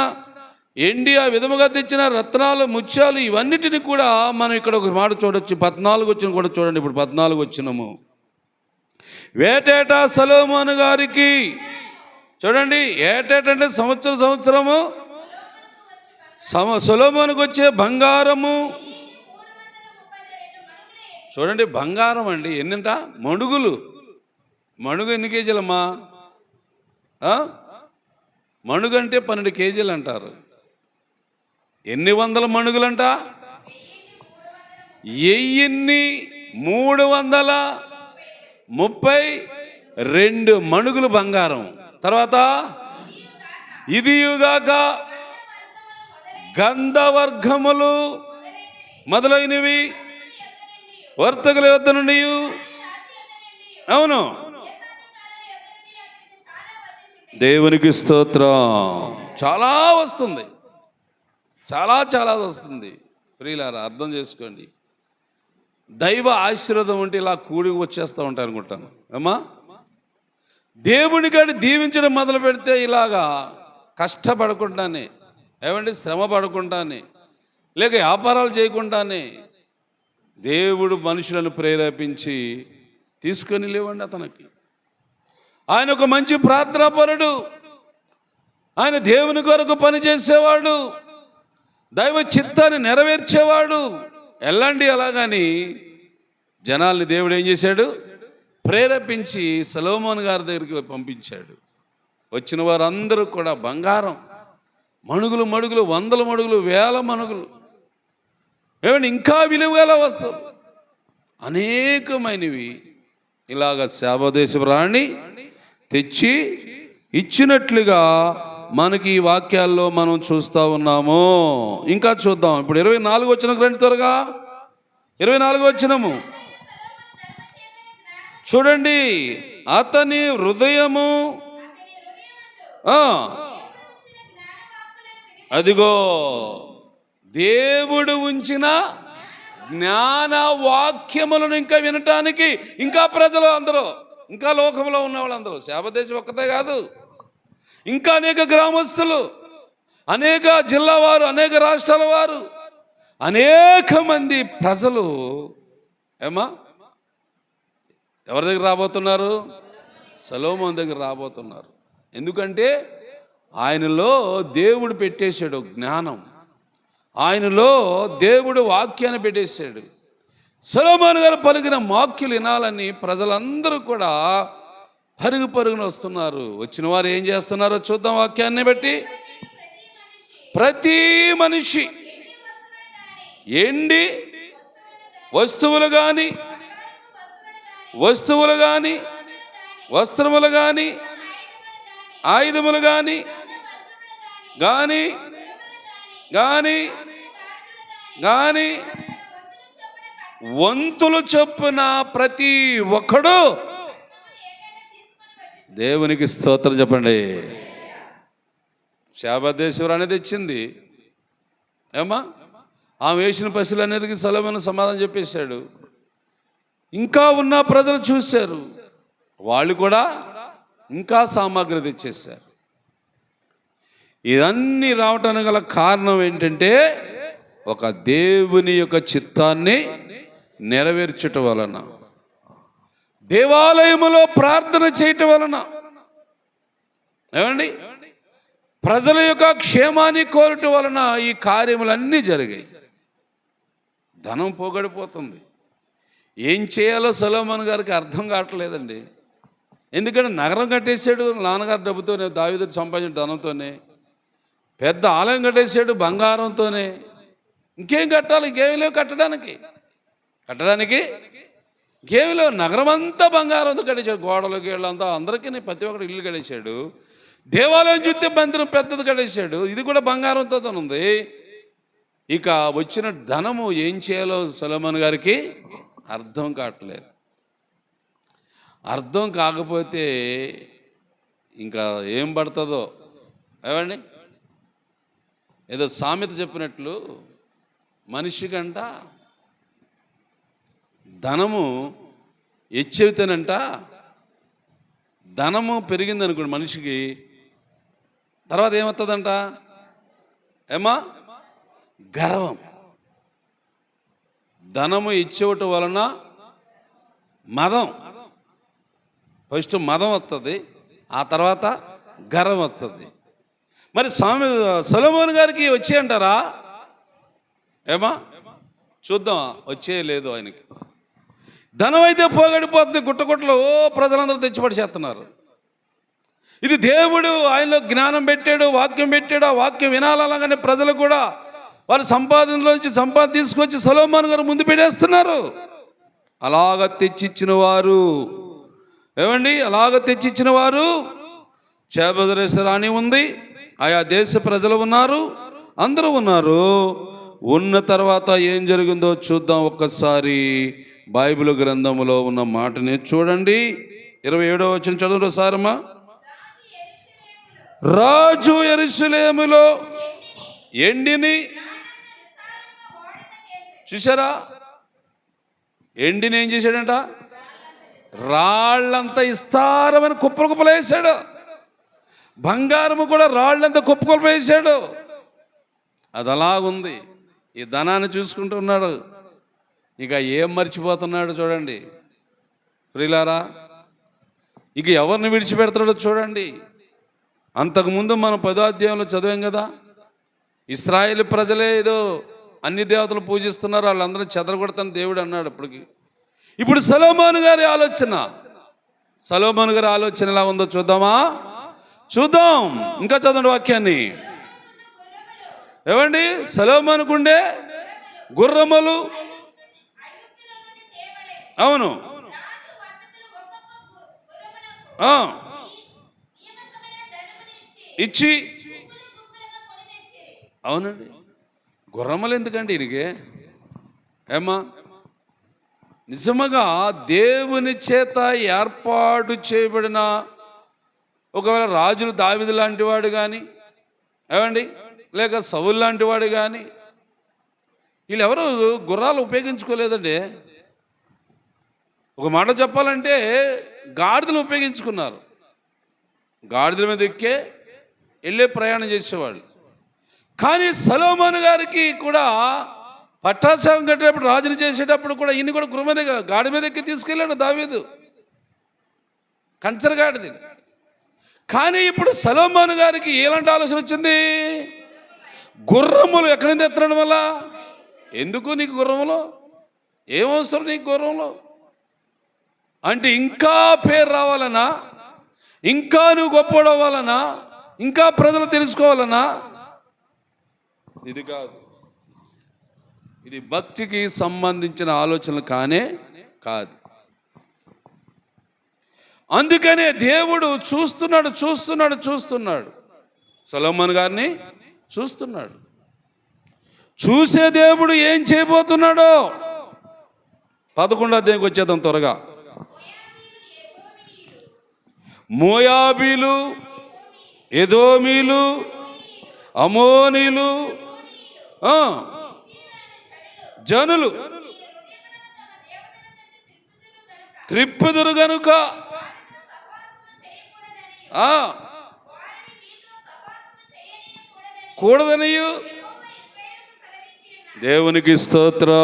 ఎండి, ఆ విధముగా తెచ్చిన రత్నాలు, ముత్యాలు, ఇవన్నిటిని కూడా మనం ఇక్కడ ఒక మాట చూడొచ్చు. 14 వచ్చిన కూడా చూడండి. ఇప్పుడు 14 వచ్చినము. ఏటేటా సొలొమోను గారికి, చూడండి ఏటేటంటే సంవత్సరము సొలొమోనుకు వచ్చే బంగారము. చూడండి బంగారం అండి ఎన్నంట, మణుగులు. మణుగు ఎన్ని కేజీలమ్మా? మణుగు అంటే 12 కేజీలు అంటారు. ఎన్ని వందల మణుగులంట? 1332 మణుగులు బంగారం. తర్వాత ఇదియుగాక గంధవర్గములు మొదలైనవి వర్తకుల వద్ద నుండి. అవును, దేవునికి స్తోత్రం. చాలా వస్తుంది, చాలా వస్తుంది. ప్రియులారా అర్థం చేసుకోండి. దైవ ఆశీర్వాదం అంటే ఇలా కూడి వచ్చేస్తూ ఉంటాయి అనుకుంటాను అమ్మా. దేవుని కాడి దీవించడం మొదలు పెడితే ఇలాగా కష్టపడకుండానే, ఏమండి శ్రమ పడకుండానే, లేక వ్యాపారాలు చేయకుండానే దేవుడు మనుషులను ప్రేరేపించి తీసుకొని లేవండి అతనికి. ఆయన ఒక మంచి ప్రార్థనాపరుడు, ఆయన దేవుని కొరకు పనిచేసేవాడు, దైవ చిత్తాన్ని నెరవేర్చేవాడు. ఎలాంటి అలాగని జనాల్ని దేవుడు ఏం చేశాడు? ప్రేరేపించి సొలొమోను గారి దగ్గరికి పంపించాడు. వచ్చిన వారందరూ కూడా బంగారం, మణుగులు, 100 మణుగులు, 1000 మణుగులు, ఏమంటే ఇంకా విలువగల వస్తువులు అనేకమైనవి ఇలాగ శాపదేశపు రాణి తెచ్చి ఇచ్చినట్లుగా మనకి ఈ వాక్యాల్లో మనం చూస్తూ ఉన్నాము. ఇంకా చూద్దాం. ఇప్పుడు 24 వచనం రండి త్వరగా. 24 వచనము చూడండి. అతని హృదయము అదిగో దేవుడు ఉంచిన జ్ఞాన వాక్యములను ఇంకా వినటానికి ఇంకా ప్రజలు అందరూ, ఇంకా లోకంలో ఉన్న వాళ్ళందరూ, శాపదేశం ఒక్కతే కాదు, ఇంకా అనేక గ్రామస్తులు, అనేక జిల్లా వారు, అనేక రాష్ట్రాల వారు, అనేక మంది ప్రజలు ఎవరి దగ్గర రాబోతున్నారు? సొలొమోను దగ్గర రాబోతున్నారు. ఎందుకంటే ఆయనలో దేవుడు పెట్టేశాడు జ్ఞానం, ఆయనలో దేవుడు వాక్యాన్ని పెట్టేశాడు. సొలొమోను గారు పలికిన వాక్యులు వినాలని ప్రజలందరూ కూడా పరుగున వస్తున్నారు. వచ్చిన వారు ఏం చేస్తున్నారో చూద్దాం. వాక్యాన్ని బట్టి ప్రతి మనిషి ఎండి వస్తువులు కానీ వస్త్రములు కానీ ఆయుధములు కానీ వంతులు చొప్పున ప్రతి ఒక్కడు దేవునికి స్తోత్రం చెప్పండి. శాపదేశం అనేది తెచ్చింది ఆమె వేసిన పశువులు అనేది సొలొమోను సమాధానం చెప్పేశాడు. ఇంకా ఉన్న ప్రజలు చూశారు, వాళ్ళు కూడా ఇంకా సామాగ్రి తెచ్చేశారు. ఇవన్నీ రావటానికి గల కారణం ఏంటంటే ఒక దేవుని యొక్క చిత్తాన్ని నెరవేర్చటం వలన, దేవాలయములో ప్రార్థన చేయటం వలన, ఏమండి, ప్రజల యొక్క క్షేమాన్ని కోరటం వలన ఈ కార్యములన్నీ జరిగాయి. ధనం పోగొడిపోతుంది. ఏం చేయాలో సొలొమోను గారికి అర్థం కావట్లేదండి. ఎందుకంటే నగరం కట్టేశాడు నాన్నగారు డబ్బుతోనే, దావీదు సంపాదించిన ధనంతోనే. పెద్ద ఆలయం కట్టేశాడు బంగారంతోనే. ఇంకేం కట్టాలి? ఇంకేమి లేవు కట్టడానికి ఇంకేమి లేవు. నగరం అంతా బంగారంతో కట్టేశాడు. గోడలు గీళ్ళంతా అందరికీ ప్రతి ఒక్కరు ఇల్లు కట్టేశాడు. దేవాలయం చూస్తే మందిరం పెద్దది కట్టేశాడు. ఇది కూడా బంగారంతో ఉంది. ఇక వచ్చిన ధనము ఏం చేయాలో సొలొమోను గారికి అర్థం కావట్లేదు. అర్థం కాకపోతే ఇంకా ఏం పడుతుందో. ఏమండి, ఏదో సామెత చెప్పినట్లు మనిషికంట ధనము హెచ్చరితేనంట, ధనము పెరిగింది అనుకోండి మనిషికి, తర్వాత ఏమవుతుందంట? గర్వం. ధనము ఇచ్చేవటం వలన మదం, ఫస్ట్ మదం వస్తుంది, ఆ తర్వాత గర్వం వస్తుంది. మరి సొలొమోను గారికి వచ్చే అంటారా? చూద్దాం, వచ్చే లేదు ఆయనకి. ధనం అయితే పోగడిపోతుంది, గుట్టగుట్టలు ప్రజలందరూ తెచ్చిపడి చేస్తున్నారు. ఇది దేవుడు ఆయనలో జ్ఞానం పెట్టాడు, వాక్యం పెట్టాడు. ఆ వాక్యం వినాలనగానే ప్రజలు కూడా వారి సంపాదనలోంచి తీసుకొచ్చి సొలొమోను గారు ముందు పెట్టేస్తున్నారు. అలాగ తెచ్చిచ్చిన వారు, అలాగ తెచ్చిచ్చిన వారు శాపదేశ రాణి ఉంది, ఆయా దేశ ప్రజలు ఉన్నారు, అందరూ ఉన్నారు. ఉన్న తర్వాత ఏం జరిగిందో చూద్దాం ఒక్కసారి. బైబిల్ గ్రంథములో ఉన్న మాటని చూడండి. 27వ వచనం చదువు సారమ్మా. రాజు యెరూషలేములో ఎండిని చూసారా? ఎండిని ఏం చేశాడంట? రాళ్ళంతా విస్తారమైన కుప్పలు వేసాడు. బంగారము కూడా రాళ్ళంతా కుప్పలు వేసాడు. అది అలాగుంది. ఈ ధనాన్ని చూసుకుంటూ ఉన్నాడు. ఇక ఏం మర్చిపోతున్నాడు చూడండి ప్రియులారా. ఇక ఎవరిని విడిచిపెడతాడో చూడండి. అంతకుముందు మనం 10వ అధ్యాయంలో చదివాం కదా, ఇశ్రాయేలు ప్రజలే ఏదో అన్ని దేవతలు పూజిస్తున్నారు, వాళ్ళందరూ చెదరగొడతాను దేవుడు అన్నాడు. ఇప్పుడు సొలొమోను గారి ఆలోచన ఎలా ఉందో చూద్దామా? చూద్దాం. ఇంకా చదవండి వాక్యాన్ని. ఏమండి, సొలొమోనుకుండే గుర్రములు, అవును, ఆ, ఇచ్చి అవునండి. గుర్రములు ఎందుకండి ఈయనకి? ఏమ్మా, నిజముగా దేవుని చేత ఏర్పాటు చేయబడిన ఒకవేళ రాజులు దావీదు లాంటి వాడు కానీ, ఏమండి, లేక సౌలు లాంటి వాడు కానీ, వీళ్ళెవరు గుర్రాలు ఉపయోగించుకోలేదండి. ఒక మాట చెప్పాలంటే గాడిదలు ఉపయోగించుకున్నారు. గాడిదల మీద ఎక్కే వెళ్ళే ప్రయాణం చేసేవాళ్ళు. కానీ సొలొమోను గారికి కూడా పట్టాభిషేకం కట్టేటప్పుడు, రాజులు చేసేటప్పుడు కూడా ఈయన కూడా గుర్రం మీద గాడి మీద ఎక్కి తీసుకెళ్ళాడు దావీదు, కంచరగాడిది. కానీ ఇప్పుడు సొలొమోను గారికి ఎలాంటి ఆలోచన వచ్చింది? గుర్రములు ఎక్కడి నుంచి ఎత్తడం వల్ల? ఎందుకు నీకు గుర్రములో? ఏమవసరం నీకు గుర్రంలో? అంటే ఇంకా పేరు రావాలనా, ఇంకా నువ్వు గొప్పవాడవ్వాలనా, ఇంకా ప్రజలు తెలుసుకోవాలనా? ఇది కాదు. ఇది భక్తికి సంబంధించిన ఆలోచనలు కానే కాదు. అందుకనే దేవుడు చూస్తున్నాడు సొలొమోను గారిని చూస్తున్నాడు. చూసే దేవుడు ఏం చేయబోతున్నాడో 11వ అధ్యాయంకి వచ్చేద్దాం త్వరగా. మోయాబీలు, ఎదోమీలు, అమోనీలు, జనులు త్రిప్పుదురు గనుక కూడదనియు దేవునికి స్తోత్రం.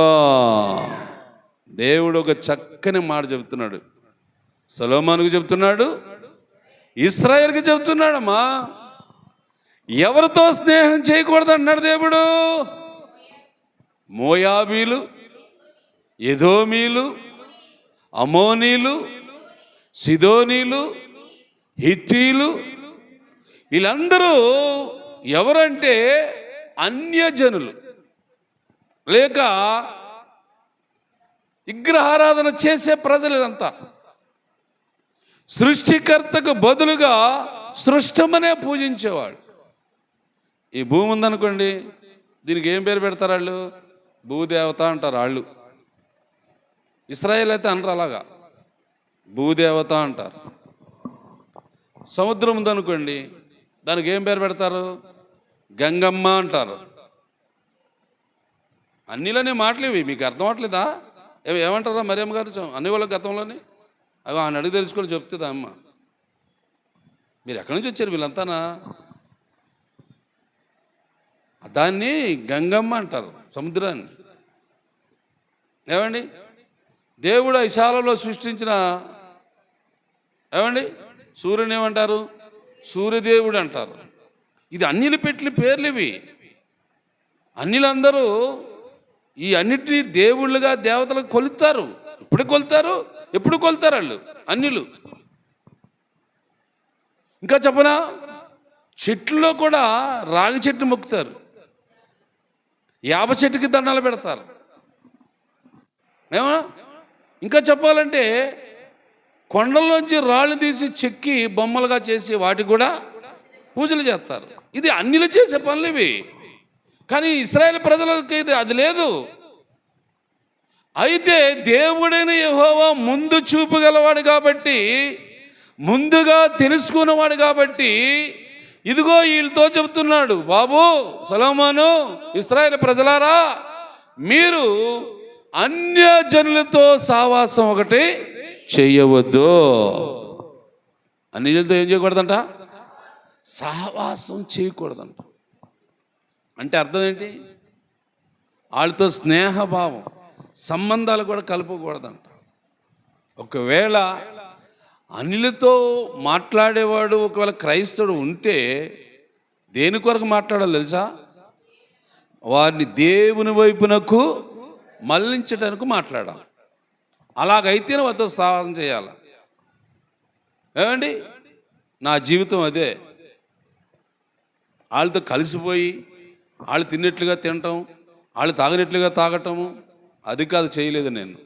దేవుడు ఒక చక్కని మాట చెబుతున్నాడు, సొలొమోనుకు చెబుతున్నాడు, ఇశ్రాయేలుకి చెబుతున్నాడమ్మా. ఎవరితో స్నేహం చేయకూడదు అన్నాడు దేవుడు? మోయాబీలు, ఎదోమీలు, అమోనీలు, సిదోనీలు, హిత్తీలు, వీళ్ళందరూ ఎవరంటే అన్యజనులు, లేక విగ్రహారాధన చేసే ప్రజలంతా. సృష్టికర్తకు బదులుగా సృష్టమనే పూజించేవాడు. ఈ భూమి ఉందనుకోండి, దీనికి ఏం పేరు పెడతారు వాళ్ళు? భూదేవత అంటారు వాళ్ళు. ఇశ్రాయేల్ అయితే అనరు అలాగా, భూదేవత అంటారు. సముద్రం ఉందనుకోండి, దానికి ఏం పేరు పెడతారు? గంగమ్మ అంటారు. అన్నిలోనే మాటలు ఇవి, మీకు అర్థం అవట్లేదా? ఏమంటారా మరియమ్మ గారు అన్ని వాళ్ళ గతంలోనే? అవి ఆయన అడిగి తెలుసుకొని చెప్తుందా అమ్మ? మీరు ఎక్కడి నుంచి వచ్చారు వీళ్ళంతానా? దాన్ని గంగమ్మ అంటారు, సముద్రాన్ని. ఏమండి, దేవుడు విశాలలో సృష్టించిన, ఏమండి, సూర్యుని ఏమంటారు? సూర్యదేవుడు అంటారు. ఇది అన్నిలు పెట్టిన పేర్లు ఇవి. అన్నిలందరూ ఈ అన్నిటినీ దేవుళ్ళుగా దేవతలకు కొలుస్తారు. ఎప్పుడు కొలుతారు వాళ్ళు అన్నిలు. ఇంకా చెప్పనా, చెట్లలో కూడా రాగి చెట్టు మొక్కుతారు, యాప చెట్టుకి దండాలు పెడతారు. ఏమన్నా ఇంకా చెప్పాలంటే కొండల్లోంచి రాళ్ళు తీసి చెక్కి బొమ్మలుగా చేసి వాటికి కూడా పూజలు చేస్తారు. ఇది అన్నిలు చేసే పనులు ఇవి. కానీ ఇశ్రాయేలు ప్రజలకి అది లేదు. అయితే దేవుడైన యెహోవా ముందు చూపగలవాడు కాబట్టి, ముందుగా తెలుసుకున్నవాడు కాబట్టి, ఇదిగో వీళ్ళతో చెబుతున్నాడు, బాబు సొలొమోను, ఇశ్రాయేలు ప్రజలారా, మీరు అన్యజనులతో సావాసం ఒకటి చేయవద్దు. అన్యజనులతో ఏం చేయకూడదంట? సహవాసం చేయకూడదంట. అంటే అర్థం ఏంటి? వాళ్ళతో స్నేహభావం, సంబంధాలు కూడా కలపకూడదంట. ఒకవేళ అన్యులతో మాట్లాడేవాడు ఒకవేళ క్రైస్తవుడు ఉంటే దేని కొరకు మాట్లాడాలి తెలుసా? వారిని దేవుని వైపునకు మళ్ళించడానికి మాట్లాడాలి. అలాగైతేనే వారితో సహాయం చేయాలి. ఏమండి, నా జీవితం అదే. వాళ్ళతో కలిసిపోయి వాళ్ళు తిన్నట్లుగా తినటం, వాళ్ళు తాగినట్లుగా తాగటము, అది కాదు చేయలేదు నేను.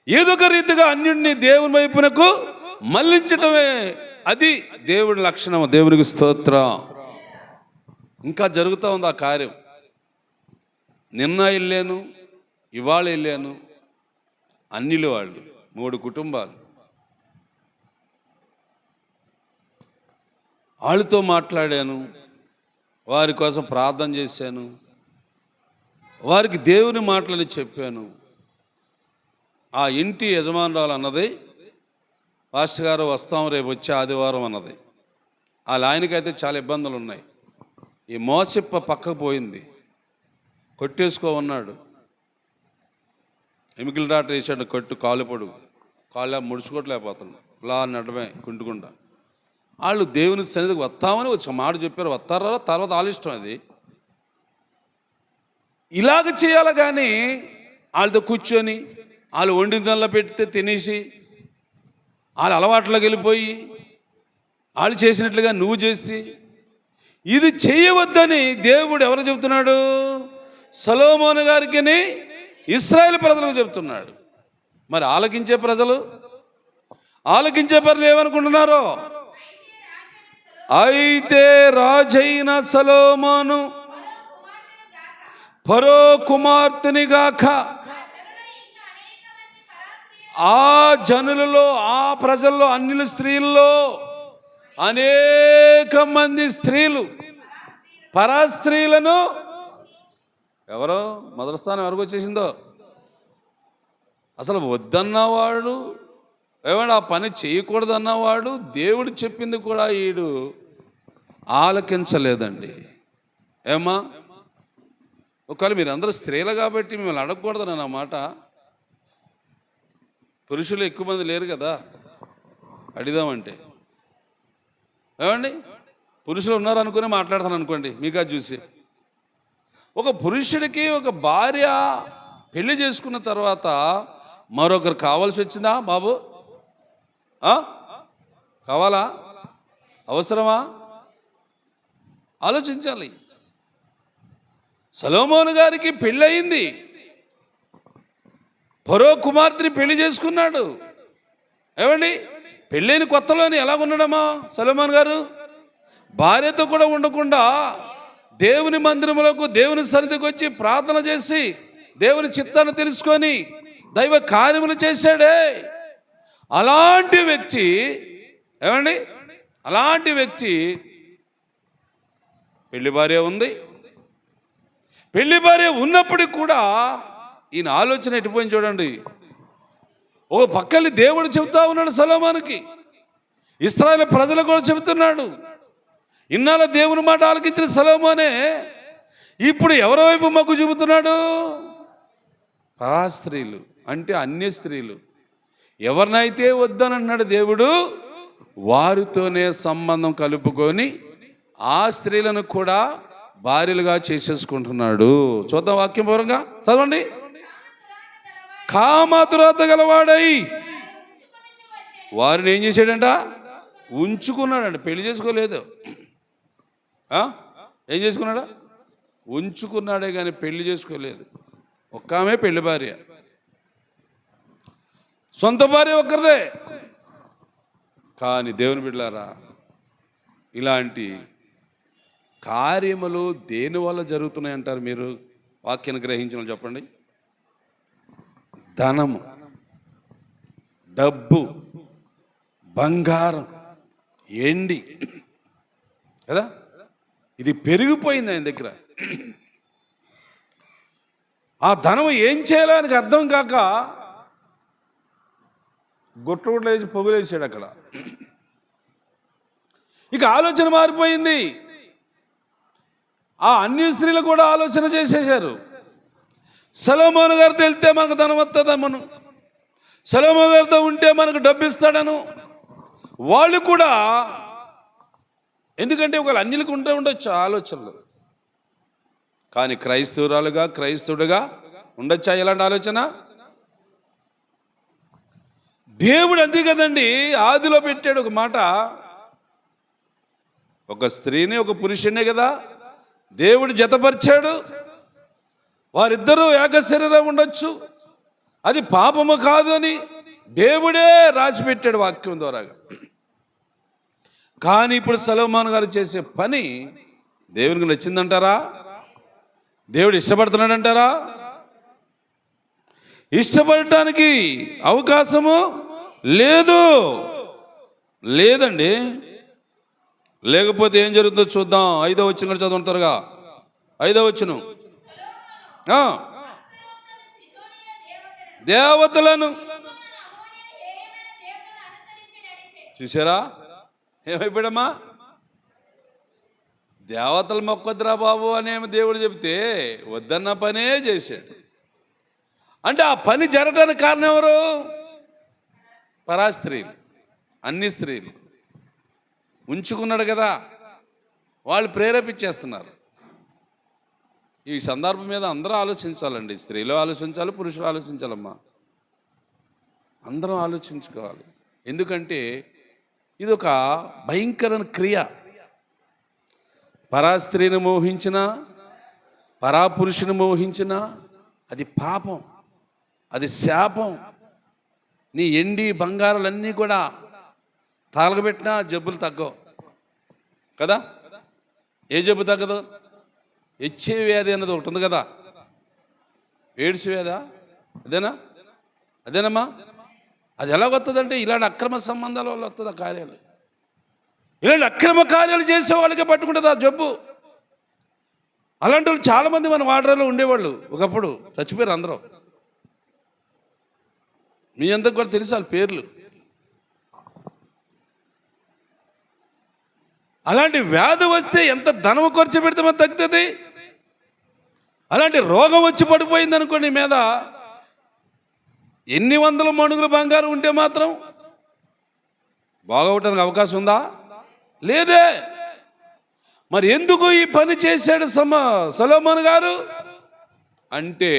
ఏదో ఒక రీతిగా అన్యుడిని దేవుని వైపునకు మళ్ళించటమే అది దేవుడి లక్షణం. దేవునికి స్తోత్రం. ఇంకా జరుగుతూ ఉంది ఆ కార్యం. నిన్న వెళ్ళాను, ఇవాళ వెళ్ళాను, అన్నిలు వాళ్ళు 3 కుటుంబాలు, వాళ్ళతో మాట్లాడాను, వారి కోసం ప్రార్థన చేశాను, వారికి దేవుని మాటలని చెప్పాను. ఆ ఇంటి యజమానురాలు అన్నది, పాస్టర్ గారు వస్తాం రేపు వచ్చే ఆదివారం అన్నది. వాళ్ళ ఆయనకైతే చాలా ఇబ్బందులు ఉన్నాయి. ఈ మోసిప్ప పక్కకు పోయింది, కొట్టేసుకో ఉన్నాడు. ఎమికల్ డాక్టర్ వేసాడు, కాలు పొడుగు, కాళ్ళ ముడుచుకోవట్లేకపోతున్నాడు, ఇలా నడమే కుంటుకుండా. వాళ్ళు దేవుని సన్నిధికి వస్తామని వచ్చి మాట చెప్పారు, వస్తారా తర్వాత ఆలిష్టం. అది ఇలాగ చేయాలి కానీ వాళ్ళతో కూర్చొని వాళ్ళు వండిందల్లా పెడితే తినేసి వాళ్ళ అలవాట్లోకి వెళ్ళిపోయి వాళ్ళు చేసినట్లుగా నువ్వు చేసి ఇది చేయవద్దని దేవుడు ఎవరు చెబుతున్నాడు? సొలొమోను గారికి, ఇశ్రాయేలు ప్రజలకు చెబుతున్నాడు. మరి ఆలకించే ప్రజలు ఏమనుకుంటున్నారో? అయితే రాజైన సొలొమోను ఫరో కుమార్తెని గాక ఆ జనులలో, ఆ ప్రజల్లో, అన్యుల స్త్రీల్లో అనేక మంది స్త్రీలు, పరాస్త్రీలను, ఎవరో మొదటి స్థానం ఎవరికి వచ్చేసిందో, అసలు వద్దన్నవాడు, ఏమంటే ఆ పని చేయకూడదన్నవాడు, దేవుడు చెప్పింది కూడా ఈడు ఆలకించలేదండి. ఏమా, ఒకవేళ మీరందరూ స్త్రీలు కాబట్టి మిమ్మల్ని అడగకూడదని అన్నమాట. పురుషులు ఎక్కువ మంది లేరు కదా అడిదామంటే. ఏమండి, పురుషులు ఉన్నారనుకునే మాట్లాడతాను అనుకోండి, మీకు అది చూసి. ఒక పురుషుడికి ఒక భార్య పెళ్లి చేసుకున్న తర్వాత మరొకరు కావాల్సి వచ్చిందా బాబు? కావాలా? అవసరమా? ఆలోచించాలి. సొలొమోను గారికి పెళ్ళయింది, ఫరో కుమార్తెని పెళ్లి చేసుకున్నాడు. ఏమండి, పెళ్ళైన కొత్తలోని ఎలా ఉండడమా సొలొమోను గారు? భార్యతో కూడా ఉండకుండా దేవుని మందిరములకు, దేవుని సన్నిధికి వచ్చి ప్రార్థన చేసి దేవుని చిత్తాన్ని తెలుసుకొని దైవ కార్యములు చేశాడే. అలాంటి వ్యక్తి, ఏమండి, అలాంటి వ్యక్తి పెళ్లి భార్య ఉంది. పెళ్లి భార్య ఉన్నప్పటికి కూడా ఈయన ఆలోచన ఎటుపోయింది చూడండి. ఓ పక్కని దేవుడు చెబుతా ఉన్నాడు సొలొమోనుకి, ఇశ్రాయేలు ప్రజలు కూడా చెబుతున్నాడు. ఇన్నాళ్ళ దేవుని మాట ఆలకించిన సొలొమోనే ఇప్పుడు ఎవరి వైపు మొగ్గు చూపుతున్నాడు? పరాస్త్రీలు అంటే అన్య స్త్రీలు. ఎవరినైతే వద్దనన్నాడు దేవుడు, వారితోనే సంబంధం కలుపుకొని ఆ స్త్రీలను కూడా భార్యలుగా చేసేసుకుంటున్నాడు. చూద్దాం వాక్యం పూర్వంగా చదవండి. కామదురాత గలవాడై వారిని ఏం చేశాడంట? ఉంచుకున్నాడంట. పెళ్లి చేసుకోలేదు. ఏం చేసుకున్నాడా? ఉంచుకున్నాడే కానీ పెళ్లి చేసుకోలేదు. ఒక్క ఆమె పెళ్లి భార్య, సొంత భార్య ఒక్కరిదే. కానీ దేవుని బిడ్డలారా, ఇలాంటి కార్యములు దేని వల్ల జరుగుతున్నాయి అంటారు మీరు? వాక్యాన్ని గ్రహించిన చెప్పండి. ధనము, డబ్బు, బంగారం, ఎండి కదా, ఇది పెరిగిపోయింది ఆయన దగ్గర. ఆ ధనం ఏం చేయాలని అర్థం కాక గుట్టగుట్లు వేసి పొగులేసాడు అక్కడ. ఇక ఆలోచన మారిపోయింది. ఆ అన్య స్త్రీలు కూడా ఆలోచన చేసేశారు. సొలొమోను గారితో వెళ్తే మనకు ధనం వస్తుందమ్మను, సొలొమోను గారితో ఉంటే మనకు డబ్బు ఇస్తాడను వాళ్ళు కూడా. ఎందుకంటే ఒకవేళ అన్యులకు ఉంటే ఉండొచ్చు ఆలోచనలు, కానీ క్రైస్తవుడుగా ఉండొచ్చా ఇలాంటి ఆలోచన? దేవుడు అంతే కదండి, ఆదిలో పెట్టాడు ఒక మాట. ఒక స్త్రీని ఒక పురుషుడినే కదా దేవుడు జతపరిచాడు. వారిద్దరూ ఏక శరీరం ఉండొచ్చు, అది పాపము కాదు అని దేవుడే రాసిపెట్టాడు వాక్యం ద్వారాగా. కానీ ఇప్పుడు సొలొమోను గారు చేసే పని దేవునికి నచ్చిందంటారా? దేవుడు ఇష్టపడుతున్నాడంటారా? ఇష్టపడటానికి అవకాశము లేదు, లేదండి. లేకపోతే ఏం జరుగుతుందో చూద్దాం. 5వ వచనం చదవండి త్వరగా. 5వ వచనం. దేవతలను చూసారా ఏమైపోయాడమ్మా? దేవతలు మొక్కొద్దురా బాబు అనేమి దేవుడు చెప్తే వద్దన్న పనే చేశాడు. అంటే ఆ పని జరగడానికి కారణం ఎవరు? పరాస్త్రీలు, అన్ని స్త్రీలు ఉంచుకున్నాడు కదా, వాళ్ళు ప్రేరేపించేస్తున్నారు. ఈ సందర్భం మీద అందరూ ఆలోచించాలండి. స్త్రీలు ఆలోచించాలి, పురుషులు ఆలోచించాలమ్మా, అందరం ఆలోచించుకోవాలి. ఎందుకంటే ఇది ఒక భయంకరమైన క్రియ. పరాస్త్రీని మోహించిన, పరాపురుషుని మోహించిన అది పాపం, అది శాపం. నీ ఎండి బంగారాలన్నీ కూడా తాగబెట్టినా జబ్బులు తగ్గవు కదా. ఏ జబ్బు తగ్గదు? హెచ్ఐవి వ్యాధి అన్నది ఒకటి ఉంది కదా, ఎయిడ్స్ వ్యాధా, అదేనమ్మా. అది ఎలా వస్తుందంటే ఇలాంటి అక్రమ సంబంధాల వల్ల వస్తుంది ఆ కార్యాలు. ఇలాంటి అక్రమ కార్యాలు చేసే వాళ్ళకే పట్టుకుంటుంది ఆ జబ్బు. అలాంటి వాళ్ళు చాలామంది మన వాడరాలో ఉండేవాళ్ళు, ఒకప్పుడు చచ్చిపోయారు అందరూ. మీ అందరికి కూడా తెలుసు వాళ్ళ పేర్లు. అలాంటి వ్యాధి వస్తే ఎంత ధనం ఖర్చు పెడితే మన తగ్గుతుంది. అలాంటి రోగం వచ్చి పడిపోయింది అనుకోండి మీద ఎన్ని వందల మణుగుల బంగారం ఉంటే మాత్రం బాగవటానికి అవకాశం ఉందా? లేదే. మరి ఎందుకు ఈ పని చేశాడు సొలొమోను గారు అంటే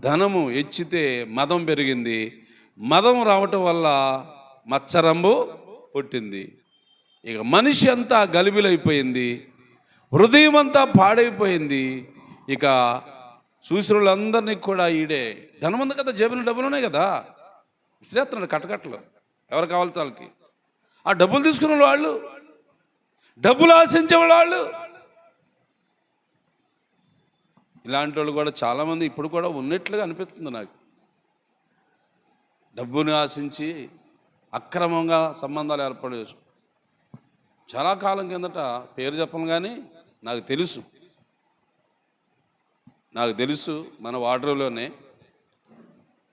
ధనము హెచ్చితే మదం పెరిగింది, మదం రావటం వల్ల మచ్చరంబు పుట్టింది. ఇక మనిషి అంతా గలిబిలైపోయింది, హృదయం అంతా పాడైపోయింది. ఇక చూసినందరినీ కూడా ఈడే ధనం ఉంది కదా, జేబులో డబ్బులు ఉన్నాయి కదా, విసిరేస్తున్నాడు కట్టకట్టలు ఎవరు కావాలి వాళ్ళకి. ఆ డబ్బులు తీసుకునే వాళ్ళు, డబ్బులు ఆశించే వాళ్ళు, ఇలాంటి వాళ్ళు కూడా చాలామంది ఇప్పుడు కూడా ఉన్నట్లుగా అనిపిస్తుంది నాకు. డబ్బుని ఆశించి అక్రమంగా సంబంధాలు ఏర్పడే చాలా కాలం కిందట పేరు చెప్పను కానీ నాకు తెలుసు మన వార్డులోనే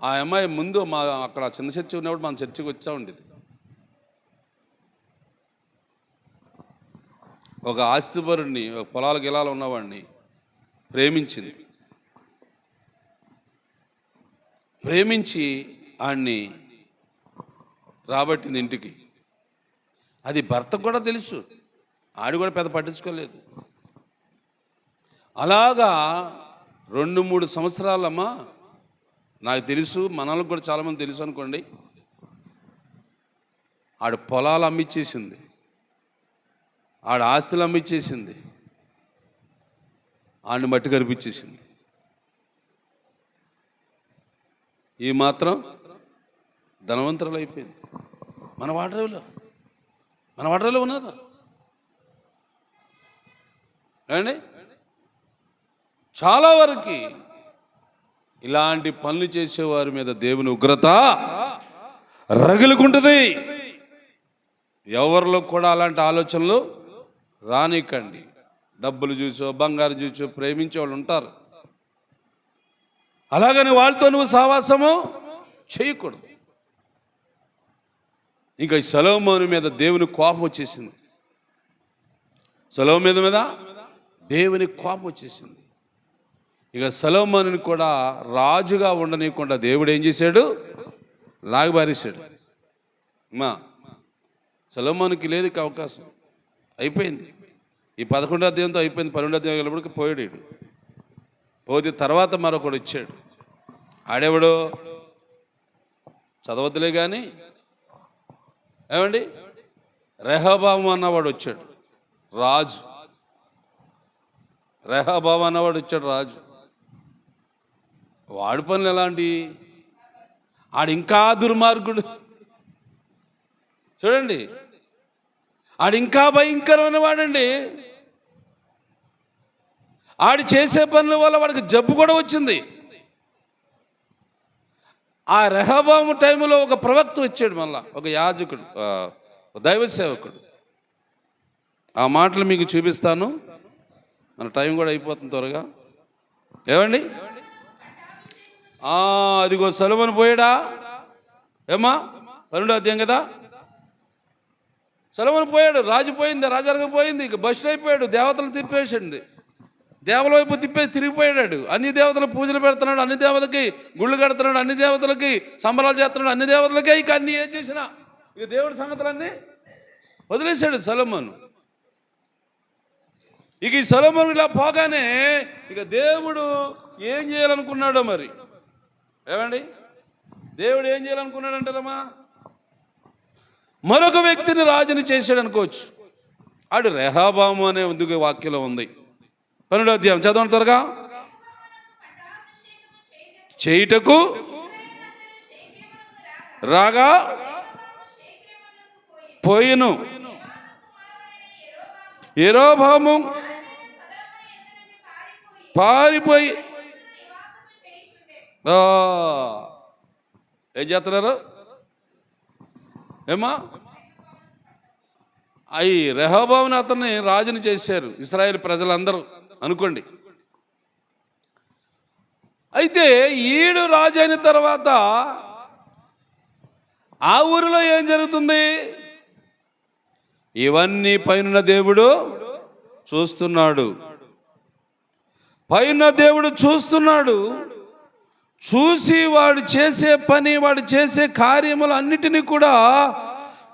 ఆ అమ్మాయి ముందు మా అక్కడ చిన్న చర్చి ఉన్నప్పుడు మన చర్చికి వచ్చా ఉండేది. ఒక ఆస్తిపరుడిని, ఒక పొలాల గిలాలు ఉన్నవాడిని ప్రేమించి ఆడిని రాబట్టింది ఇంటికి. అది భర్తకు కూడా తెలుసు, ఆడి కూడా పెద్ద పట్టించుకోలేదు. అలాగా 2-3 సంవత్సరాలమ్మా నాకు తెలుసు, మనలకు కూడా చాలామంది తెలుసు అనుకోండి. ఆడు పొలాలు అమ్మిచ్చేసింది, ఆడ ఆస్తులు అమ్మిచ్చేసింది, ఆడిని మట్టి కనిపించేసింది. ఈ మాత్రం ధనవంతులు అయిపోయింది. మన వాడరేలో ఉన్నారు అండి. చాలా వరకు ఇలాంటి పనులు చేసేవారి మీద దేవుని ఉగ్రత రగులుకుంటుంది. ఎవరిలో కూడా అలాంటి ఆలోచనలు రానికండి. డబ్బులు చూసో బంగారు చూసో ప్రేమించే వాళ్ళు ఉంటారు. అలాగని వాళ్ళతో నువ్వు సావాసము చేయకూడదు. ఇంకా ఈ సొలొమోను మీద దేవుని కోపం వచ్చేసింది. సొలొమోను మీద దేవుని కోపం వచ్చేసింది. ఇక సొలొమోనుని కూడా రాజుగా ఉండనీయకుండా దేవుడు ఏం చేశాడు? లాగబారేశాడు. సొలొమోనుకి లేదు ఇక అవకాశం, అయిపోయింది. ఈ 11వ అధ్యాయంతో అయిపోయింది. 12వ అధ్యాయం వెళ్ళినప్పటికీ పోయాడు. పోతే తర్వాత మరొకడు ఇచ్చాడు. ఆడేవాడు చదవద్దులే కానీ ఏమండి, రెహబాము అన్నవాడు వచ్చాడు రాజు. రెహబాము అన్నవాడు వచ్చాడు రాజు. వాడి పనులు ఎలాంటి? ఆడింకా దుర్మార్గుడు. చూడండి, ఆడింకా భయంకరమైన వాడండి. ఆడు చేసే పనుల వల్ల వాడికి జబ్బు కూడా వచ్చింది. ఆ రెహబాము టైంలో ఒక ప్రవక్త వచ్చాడు, మళ్ళా ఒక యాజకుడు, దైవ సేవకుడు. ఆ మాటలు మీకు చూపిస్తాను. మన టైం కూడా అయిపోతుంది త్వరగా. ఏమండి, అదిగో సొలొమోను పోయాడా ఏమా, 12వ అధ్యాయం కదా. సొలొమోను పోయాడు, రాజు పోయింది, రాజారంగం పోయింది, ఇక బస్సు అయిపోయాడు, దేవతలు తిప్పేసండి, దేవల వైపు తిరిగిపోయాడు. అన్ని దేవతలు పూజలు పెడుతున్నాడు, అన్ని దేవతలకి గుళ్ళు కడుతున్నాడు, అన్ని దేవతలకి సంబరాలు చేస్తున్నాడు, అన్ని దేవతలకే ఇక అన్ని ఏం చేసినా ఇక దేవుడి సంగతులన్నీ వదిలేశాడు సొలొమోను. ఇక ఈ సొలొమోను ఇలా పోగానే ఇక దేవుడు ఏం చేయాలనుకున్నాడో మరి. ఏమండి, దేవుడు ఏం చేయాలనుకున్నాడంటారమ్మా, మరొక వ్యక్తిని రాజుని చేశాడు అనుకోవచ్చు. ఆడు రెహబాము అనే ముందుగా వాక్యంలో ఉంది. 12వ అధ్యాయం చదవండి త్వరగా. చేయుటకు రాగా పోయిను యెరోబాము పారిపోయి ఏం చేస్తున్నారు ఏమా, అవి రెహబాముని అతన్ని రాజుని చేశారు ఇశ్రాయేలు ప్రజలందరూ అనుకోండి. అయితే ఈడు రాజు అయిన తర్వాత ఆ ఊరిలో ఏం జరుగుతుంది, ఇవన్నీ పైన దేవుడు చూస్తున్నాడు. పైన దేవుడు చూస్తున్నాడు. చూసి వాడు చేసే పని, వాడు చేసే కార్యములు అన్నిటినీ కూడా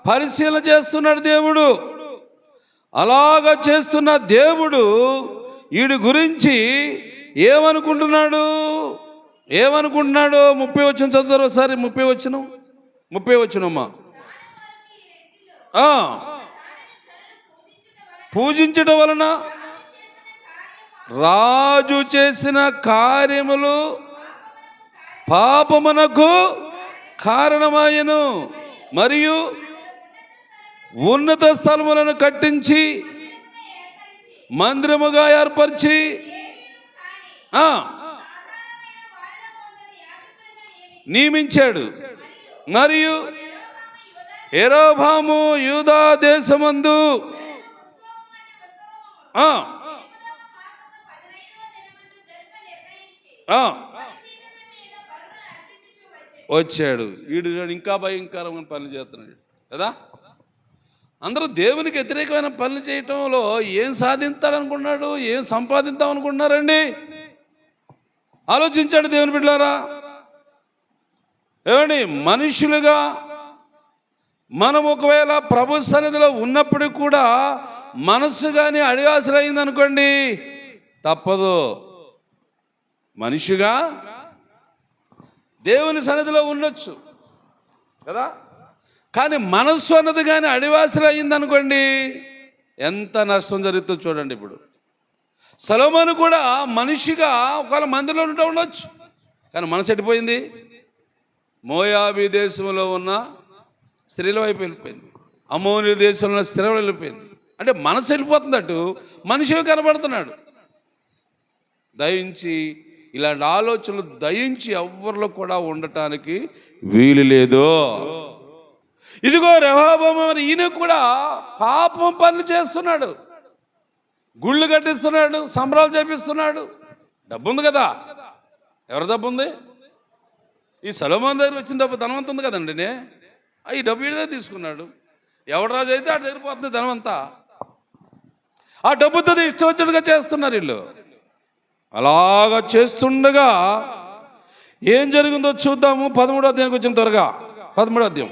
పరిశీలన చేస్తున్నాడు దేవుడు. అలాగా చేస్తున్న దేవుడు వీడి గురించి ఏమనుకుంటున్నాడు 30 వచనం చదువుతారు ఒకసారి. 30 వచనమ్మా. పూజించడం వలన రాజు చేసిన కార్యములు పాపమునకు కారణమాయను, మరియు ఉన్నత స్థలములను కట్టించి మందిరముగా ఏర్పరిచి నియమించాడు. మరియు యెరోబాము యూదా దేశమందు వచ్చాడు. వీడు ఇంకా భయంకరమైన పనులు చేస్తున్నాడు కదా. అందరూ దేవునికి వ్యతిరేకమైన పనులు చేయటంలో ఏం సాధిస్తాడనుకున్నాడు, ఏం సంపాదిద్దాం అనుకుంటున్నారండి? ఆలోచించాడు దేవుని బిడ్డలారా. ఏమండి, మనుషులుగా మనం ఒకవేళ ప్రభు సన్నిధిలో ఉన్నప్పుడు కూడా మనస్సు కానీ అడిగాసలైంది అనుకోండి, తప్పదు. మనిషిగా దేవుని సన్నిధిలో ఉండొచ్చు కదా, కానీ మనస్సు అన్నది కానీ అడివాసలు అయిందనుకోండి, ఎంత నష్టం జరుగుతుందో చూడండి. ఇప్పుడు సొలొమోను కూడా మనిషిగా ఒకవేళ మందిలో ఉండొచ్చు, కానీ మనసు ఎట్టిపోయింది, మోయాబీ దేశంలో ఉన్న స్త్రీల వైపు వెళ్ళిపోయింది, అమ్మోని దేశంలో ఉన్న స్త్రీల వెళ్ళిపోయింది. అంటే మనసు వెళ్ళిపోతుంది, అటు మనిషి కనబడుతున్నాడు. దయించి ఇలాంటి ఆలోచనలు దయించి ఎవరిలో కూడా ఉండటానికి వీలు లేదు. ఇదిగో రెహబాము ఈయన కూడా పాపం పనులు చేస్తున్నాడు, గుళ్ళు కట్టిస్తున్నాడు, సంబరాలు చేపిస్తున్నాడు. డబ్బు ఉంది కదా, ఎవరి డబ్బు ఉంది? ఈ సొలొమోను దగ్గర వచ్చిన డబ్బు ధనవంతం ఉంది కదండి. ఈ డబ్బు వీడిదే తీసుకున్నాడు. ఎవడు రాజు అయితే ఆడ దగ్గర పోతుంది ధనవంతా. ఆ డబ్బుతో ఇష్టం వచ్చినట్టుగా చేస్తున్నారు వీళ్ళు. అలాగా చేస్తుండగా ఏం జరిగిందో చూద్దాము. 13వ అధ్యాయానికి వచ్చిన త్వరగా. 13వ అధ్యాయం.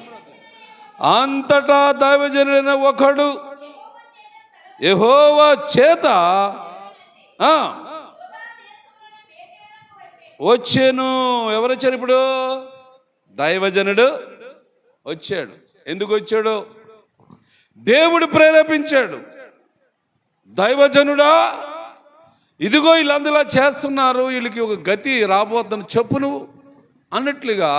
అంతటా దైవజనుడైన ఒకడు యెహోవా చేత వచ్చాను. ఎవరు వచ్చారు ఇప్పుడు? దైవజనుడు వచ్చాడు. ఎందుకు వచ్చాడు? దేవుడు ప్రేరేపించాడు. దైవజనుడా, ఇదిగో వీళ్ళందరూ ఇలా చేస్తున్నారు, వీళ్ళకి ఒక గతి రాబోతుందని చెప్పు నువ్వు అన్నట్లుగా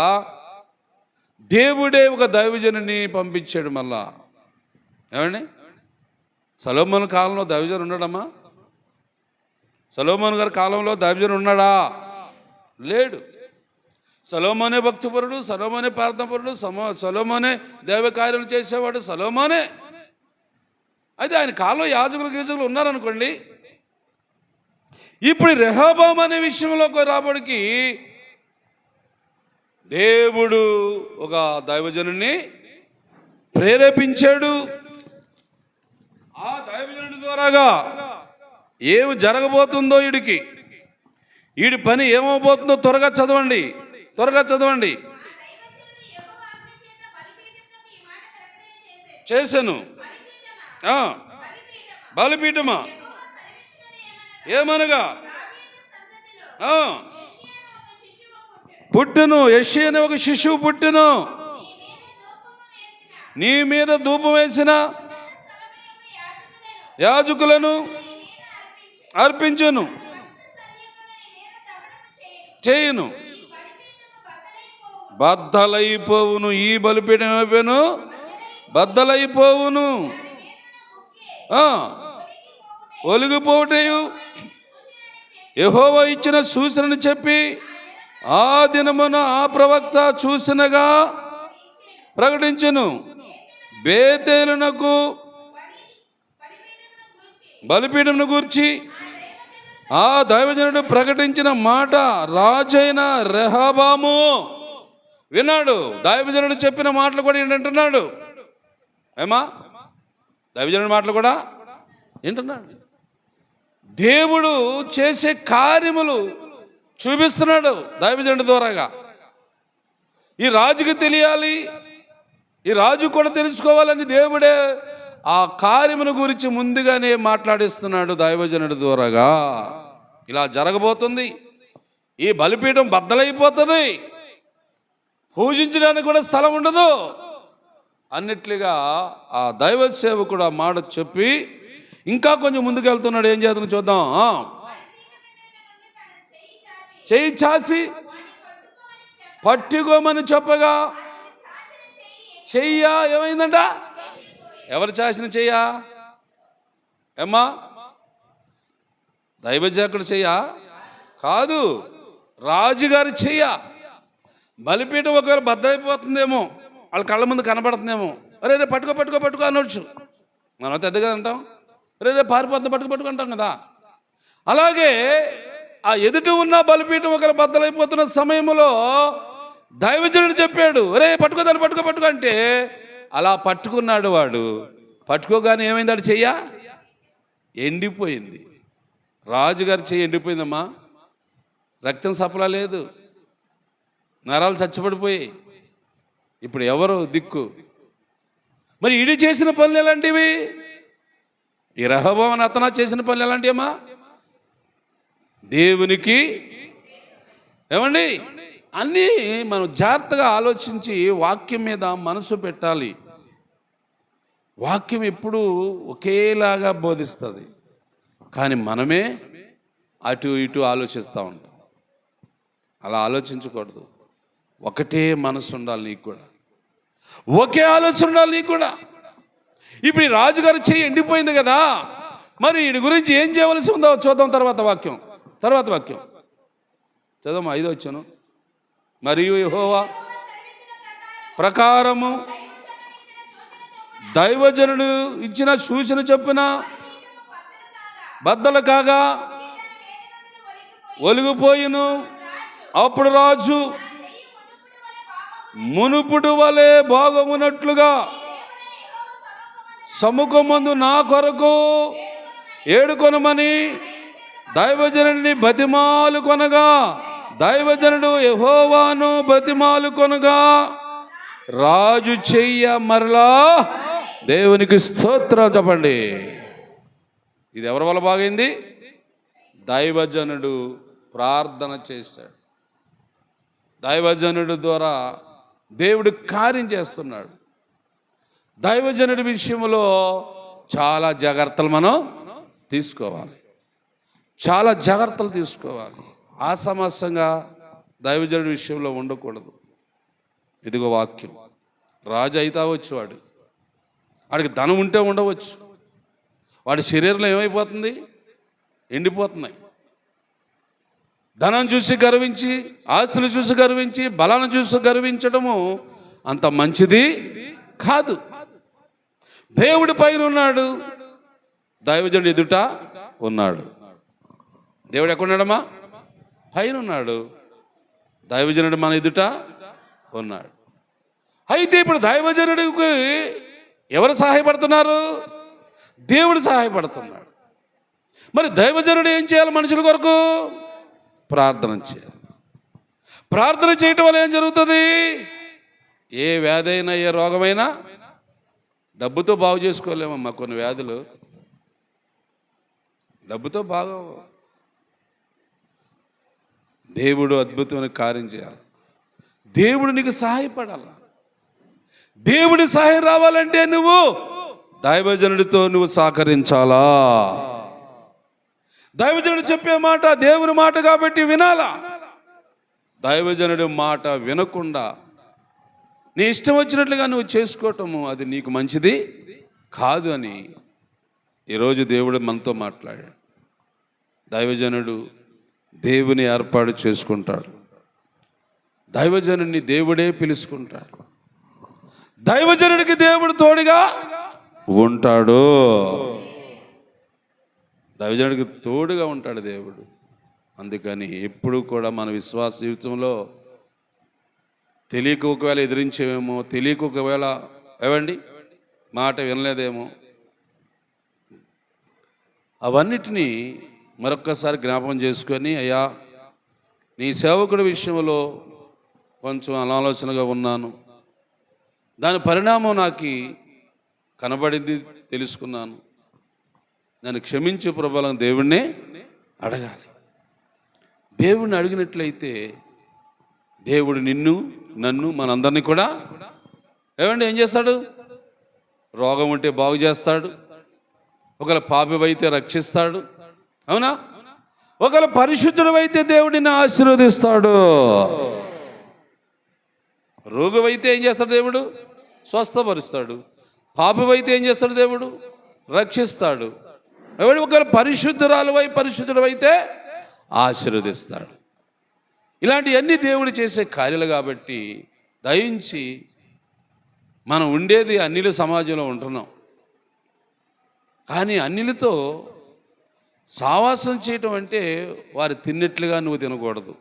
దేవుడే ఒక దైవజనుని పంపించాడు మళ్ళా. ఏమండి, సొలొమోను కాలంలో దైవజనుడు ఉన్నాడమ్మా? సొలొమోను గారి కాలంలో దైవజనుడు ఉన్నాడా? లేడు. సొలొమోనే భక్తిపరుడు, సొలొమోనే ప్రార్థనాపరుడు, సొలొమోనే దైవ కార్యాలు చేసేవాడు, సొలొమోనే. అయితే ఆయన కాలంలో యాజకులు గీజకులు ఉన్నారనుకోండి. ఇప్పుడు రెహబాము అనే విషయంలోకి రాబడికి దేవుడు ఒక దైవజనుని ప్రేరేపించాడు. ఆ దైవజనుడి ద్వారాగా ఏమి జరగబోతుందో, వీడి పని ఏమవబోతుందో త్వరగా చదవండి. చేశాను. బలిపీఠమా ఏమనగా పుట్టును, యెషయా అనే ఒక శిశువు పుట్టును, నీ మీద ధూపం వేసిన యాజకులను అర్పించును చేయును, బద్దలైపోవును. ఈ బలిపీఠం అయిపోయాను, బద్దలైపోవును, ఒలిగిపోవటయు యెహోవా ఇచ్చిన సూచనను చెప్పి ఆ దినమున ఆ ప్రవక్త చూసినగా ప్రకటించును. బేతేలునకు బలిపీఠమును గూర్చి ఆ దైవజనుడు ప్రకటించిన మాట రాజైన రెహబాము విన్నాడు. దైవజనుడు చెప్పిన మాటలు కూడా ఏంటంటున్నాడు? ఏమా, దైవజనుడి మాటలు కూడా ఏంటన్నాడు? దేవుడు చేసే కార్యములు చూపిస్తున్నాడు దైవజనుడి ద్వారాగా. ఈ రాజుకి తెలియాలి, ఈ రాజు కూడా తెలుసుకోవాలని దేవుడే ఆ కార్యమును గురించి ముందుగానే మాట్లాడిస్తున్నాడు దైవజనుడి ద్వారాగా. ఇలా జరగబోతుంది, ఈ బలిపీఠం బద్దలైపోతుంది, పూజించడానికి కూడా స్థలం ఉండదు అన్నట్లుగా ఆ దైవ సేవకుడు ఆ మాట చెప్పి ఇంకా కొంచెం ముందుకు వెళ్తున్నాడు. ఏం చేద్దాం చూద్దాం. చెయ్యి చాచి పట్టుకోమని చెప్పగా చెయ్య ఏమైందంట? ఎవరు చాసిన చెయ్యా? ఏమ్మా, దైవజకుడు చెయ్య కాదు, రాజుగారి చెయ్య. బలిపీఠం ఒకవేళ బద్దలైపోతుందేమో, వాళ్ళ కళ్ళ ముందు కనబడుతుందేమో, అరే రే పట్టుకో పట్టుకో పట్టుకో అనొచ్చు. మనం పెద్దగా అంటాం, రే పారిపోతుంది పట్టుకో అంటాం కదా. అలాగే ఆ ఎదుట ఉన్న బలిపీఠం ఒకరు బద్దలైపోతున్న సమయంలో దైవజనుడు చెప్పాడు, రే పట్టుకోదాన్ని పట్టుకో అంటే అలా పట్టుకున్నాడు. వాడు పట్టుకోగానే ఏమైంది? వాడు చెయ్య ఎండిపోయింది. రాజుగారి చెయ్యి ఎండిపోయిందమ్మా, రక్తం సప్లా లేదు, నరాలు చచ్చిపడిపోయి. ఇప్పుడు ఎవరు దిక్కు? మరి ఈడు చేసిన పనులు ఎలాంటివి? ఈ రెహబాము అతను చేసిన పనులు ఎలాంటివమ్మా? దేవునికి ఏమండి అన్నీ మనం జాగ్రత్తగా ఆలోచించి వాక్యం మీద మనసు పెట్టాలి. వాక్యం ఎప్పుడు ఒకేలాగా బోధిస్తుంది, కానీ మనమే అటు ఇటు ఆలోచిస్తూ ఉంటాం. అలా ఆలోచించకూడదు. ఒకటే మనసు ఉండాలి నీకు కూడా, ఒకే ఆలోచన ఉండాలి నీకు కూడా. ఇప్పుడు ఈ రాజుగారి చెయ్యి ఎండిపోయింది కదా, మరి వీడి గురించి ఏం చేయవలసి ఉందో చూద్దాం. తర్వాత వాక్యం చదవమ్మా, 5వ వచనం. మరియు యెహోవా ప్రకారము దైవజనుడు ఇచ్చిన సూచన చొప్పున బద్దలు కాగా ఒలిగిపోయిను. అప్పుడు రాజు మునుపుడు వలె బాగున్నట్లుగా సముఖమందు నా కొరకు ఏడుకొనమని దైవజనుడిని బతిమాలు కొనగా, దైవజనుడు యెహోవాను బతిమాలు కొనగా రాజు చెయ్య మరలా దేవునికి స్తోత్రం చెప్పండి. ఇది ఎవరి వల్ల బాగైంది? దైవజనుడు ప్రార్థన చేశాడు. దైవజనుడు ద్వారా దేవుడు కార్యం చేస్తున్నాడు. దైవజనుడి విషయంలో చాలా జాగ్రత్తలు మనం తీసుకోవాలి, చాలా జాగ్రత్తలు తీసుకోవాలి. ఆసమస్యంగా దైవజనుడి విషయంలో ఉండకూడదు. ఇదిగో వాక్యం. రాజు అయితే అవ్వచ్చు, వాడికి ధనం ఉంటే ఉండవచ్చు, వాడి శరీరంలో ఏమైపోతుంది, ఎండిపోతున్నాయి. ధనం చూసి గర్వించి, ఆస్తులు చూసి గర్వించి, బలాన్ని చూసి గర్వించడము అంత మంచిది కాదు. దేవుడి పైన ఉన్నాడు, దైవజనుడు ఎదుట ఉన్నాడు. దేవుడు ఎక్కడున్నాడమ్మా? పైన ఉన్నాడు. దైవజనుడు మన ఎదుట ఉన్నాడు. అయితే ఇప్పుడు దైవజనుడికి ఎవరు సహాయపడుతున్నారు? దేవుడు సహాయపడుతున్నాడు. మరి దైవజనుడు ఏం చేయాలి? మనుషుల కొరకు ప్రార్థన చేయాలి. ప్రార్థన చేయటం వల్ల ఏం జరుగుతుంది? ఏ వ్యాధి అయినా, ఏ రోగమైనా డబ్బుతో బాగు చేసుకోలేమమ్మా. కొన్ని వ్యాధులు డబ్బుతో బాగా. దేవుడు అద్భుతమైన కార్యం చేయాలి. దేవుడు నీకు సహాయపడాలి. దేవుడి సహాయం రావాలంటే నువ్వు దైవజనుడితో నువ్వు సహకరించాలా. దైవజనుడు చెప్పే మాట దేవుని మాట కాబట్టి వినాలా. దైవజనుడి మాట వినకుండా నీ ఇష్టం వచ్చినట్లుగా నువ్వు చేసుకోవటము అది నీకు మంచిది కాదు అని ఈరోజు దేవుడు మనతో మాట్లాడాడు. దైవజనుడు దేవుని ఏర్పాటు చేసుకుంటాడు. దైవజనుడిని దేవుడే పిలుచుకుంటాడు. దైవజనుడికి దేవుడు తోడుగా ఉంటాడు. దైవజనుడికి తోడుగా ఉంటాడు దేవుడు. అందుకని ఎప్పుడు కూడా మన విశ్వాస జీవితంలో తెలియక ఒకవేళ ఎదిరించేమేమో, తెలియక ఒకవేళ ఏవండి మాట వినలేదేమో, అవన్నిటినీ మరొక్కసారి జ్ఞాపకం చేసుకొని, అయ్యా నీ సేవకుడి విషయంలో కొంచెం అనాలోచనగా ఉన్నాను, దాని పరిణామం నాకు కనబడింది, తెలుసుకున్నాను, నన్ను క్షమించే ప్రభువులను దేవుణ్ణే అడగాలి. దేవుణ్ణి అడిగినట్లయితే దేవుడు నిన్ను, నన్ను, మనందరినీ కూడా ఏమండి ఏం చేస్తాడు? రోగం ఉంటే బాగు చేస్తాడు. ఒకవేళ పాపివైతే రక్షిస్తాడు. అవునా? ఒకవేళ పరిశుద్ధుడైతే దేవుడిని ఆశీర్వదిస్తాడు. రోగమైతే ఏం చేస్తాడు దేవుడు? స్వస్థపరుస్తాడు. పాపివైతే ఏం చేస్తాడు దేవుడు? రక్షిస్తాడు. ఎవడు ఒకవేళ పరిశుద్ధుడైతే ఆశీర్వదిస్తాడు. ఇలాంటివన్నీ దేవుడు చేసే కార్యాలు కాబట్టి దయించి మనం ఉండేది అన్యుల సమాజంలో ఉంటున్నాం. కానీ అన్యులతో సావాసం చేయటం అంటే వారు తిన్నట్లుగా నువ్వు తినకూడదు,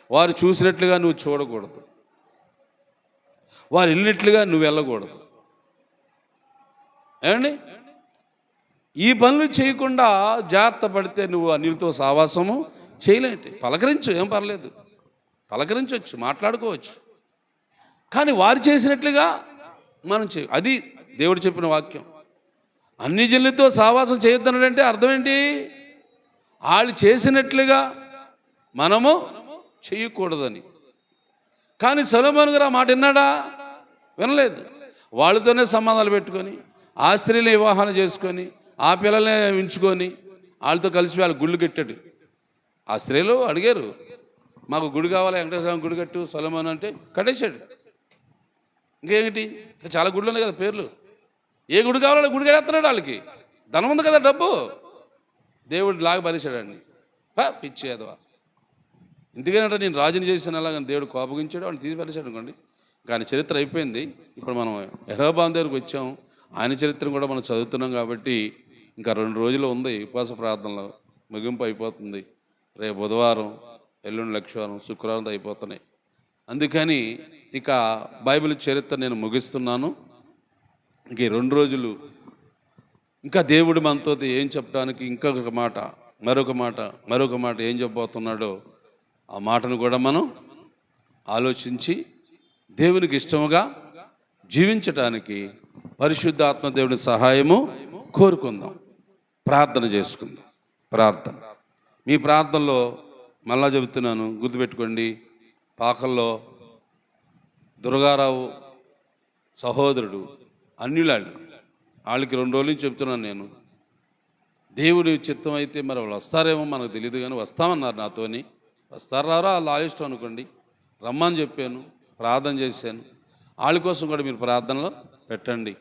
వారు చూసినట్లుగా నువ్వు చూడకూడదు, వారు వెళ్ళినట్లుగా నువ్వు వెళ్ళకూడదు. ఏమండి? ఈ పనులు చేయకుండా జాగ్రత్త పడితే నువ్వు అన్యులతో సావాసము చేయలేంటి. పలకరించు, ఏం పర్లేదు, పలకరించవచ్చు, మాట్లాడుకోవచ్చు. కానీ వారు చేసినట్లుగా మనం అది దేవుడు చెప్పిన వాక్యం. అన్ని జనులతో సావాసం చేయొద్దన్నాడంటే అర్థం ఏంటి? వాళ్ళు చేసినట్లుగా మనము చేయకూడదని. కానీ సొలొమోను గారు ఆ మాట విన్నాడా? వినలేదు. వాళ్ళతోనే సంబంధాలు పెట్టుకొని, ఆ స్త్రీలు వివాహాలు చేసుకొని, ఆ పిల్లల్ని ఉంచుకొని వాళ్ళతో కలిసి వాళ్ళ గుళ్ళు కట్టాడు. ఆ స్త్రీలు అడిగారు, మాకు గుడి కావాలి, వెంకటేశ్వర గుడి కట్టు సొలొమోను అంటే కట్టేశాడు. ఇంకేమిటి? చాలా గుళ్ళు ఉన్నాయి కదా పేర్లు. ఏ గుడి కావాలో గుడి కట్టేస్తున్నాడు. వాళ్ళకి ధనం ఉంది కదా, డబ్బు. దేవుడు లాగా పరిచాడండి. పిచ్చి అదవా. ఎందుకంటే నేను రాజుని చేసిన అలాగని దేవుడు కోపగించాడు, వాడిని తీసి పరిచాడు అనుకోండి. కానీ చరిత్ర అయిపోయింది. ఇప్పుడు మనం యెహోవాను దగ్గరికి వచ్చాం. ఆయన చరిత్రను కూడా మనం చదువుతున్నాం కాబట్టి ఇంకా 2 రోజులు ఉంది. ఉపవాస ప్రార్థనలో ముగింపు అయిపోతుంది. రేపు బుధవారం, ఎల్లుండి లక్షవారం, శుక్రవారం అయిపోతున్నాయి. అందుకని ఇక బైబిల్ చరిత్ర నేను ముగిస్తున్నాను. ఇంక 2 రోజులు ఇంకా దేవుడు మనతో ఏం చెప్పడానికి ఇంకొక మాట, మరొక మాట ఏం చెప్పబోతున్నాడో ఆ మాటను కూడా మనం ఆలోచించి దేవునికి ఇష్టముగా జీవించటానికి పరిశుద్ధాత్మ దేవుని సహాయము కోరుకుందాం. ప్రార్థన చేసుకుందాం. ప్రార్థన. మీ ప్రార్థనలో మళ్ళా చెబుతున్నాను, గుర్తుపెట్టుకోండి. పాకల్లో దుర్గారావు సహోదరుడు అన్యులాళ్ళు, వాళ్ళకి 2 రోజుల నుంచి చెప్తున్నాను నేను. దేవుడి చిత్తం అయితే మరి వాళ్ళు వస్తారేమో మనకు తెలియదు, కానీ వస్తామన్నారు నాతోని. వస్తారా వాళ్ళు ఆయిష్టం అనుకోండి, రమ్మని చెప్పాను. ప్రార్థన చేశాను. వాళ్ళ కోసం కూడా మీరు ప్రార్థనలో పెట్టండి.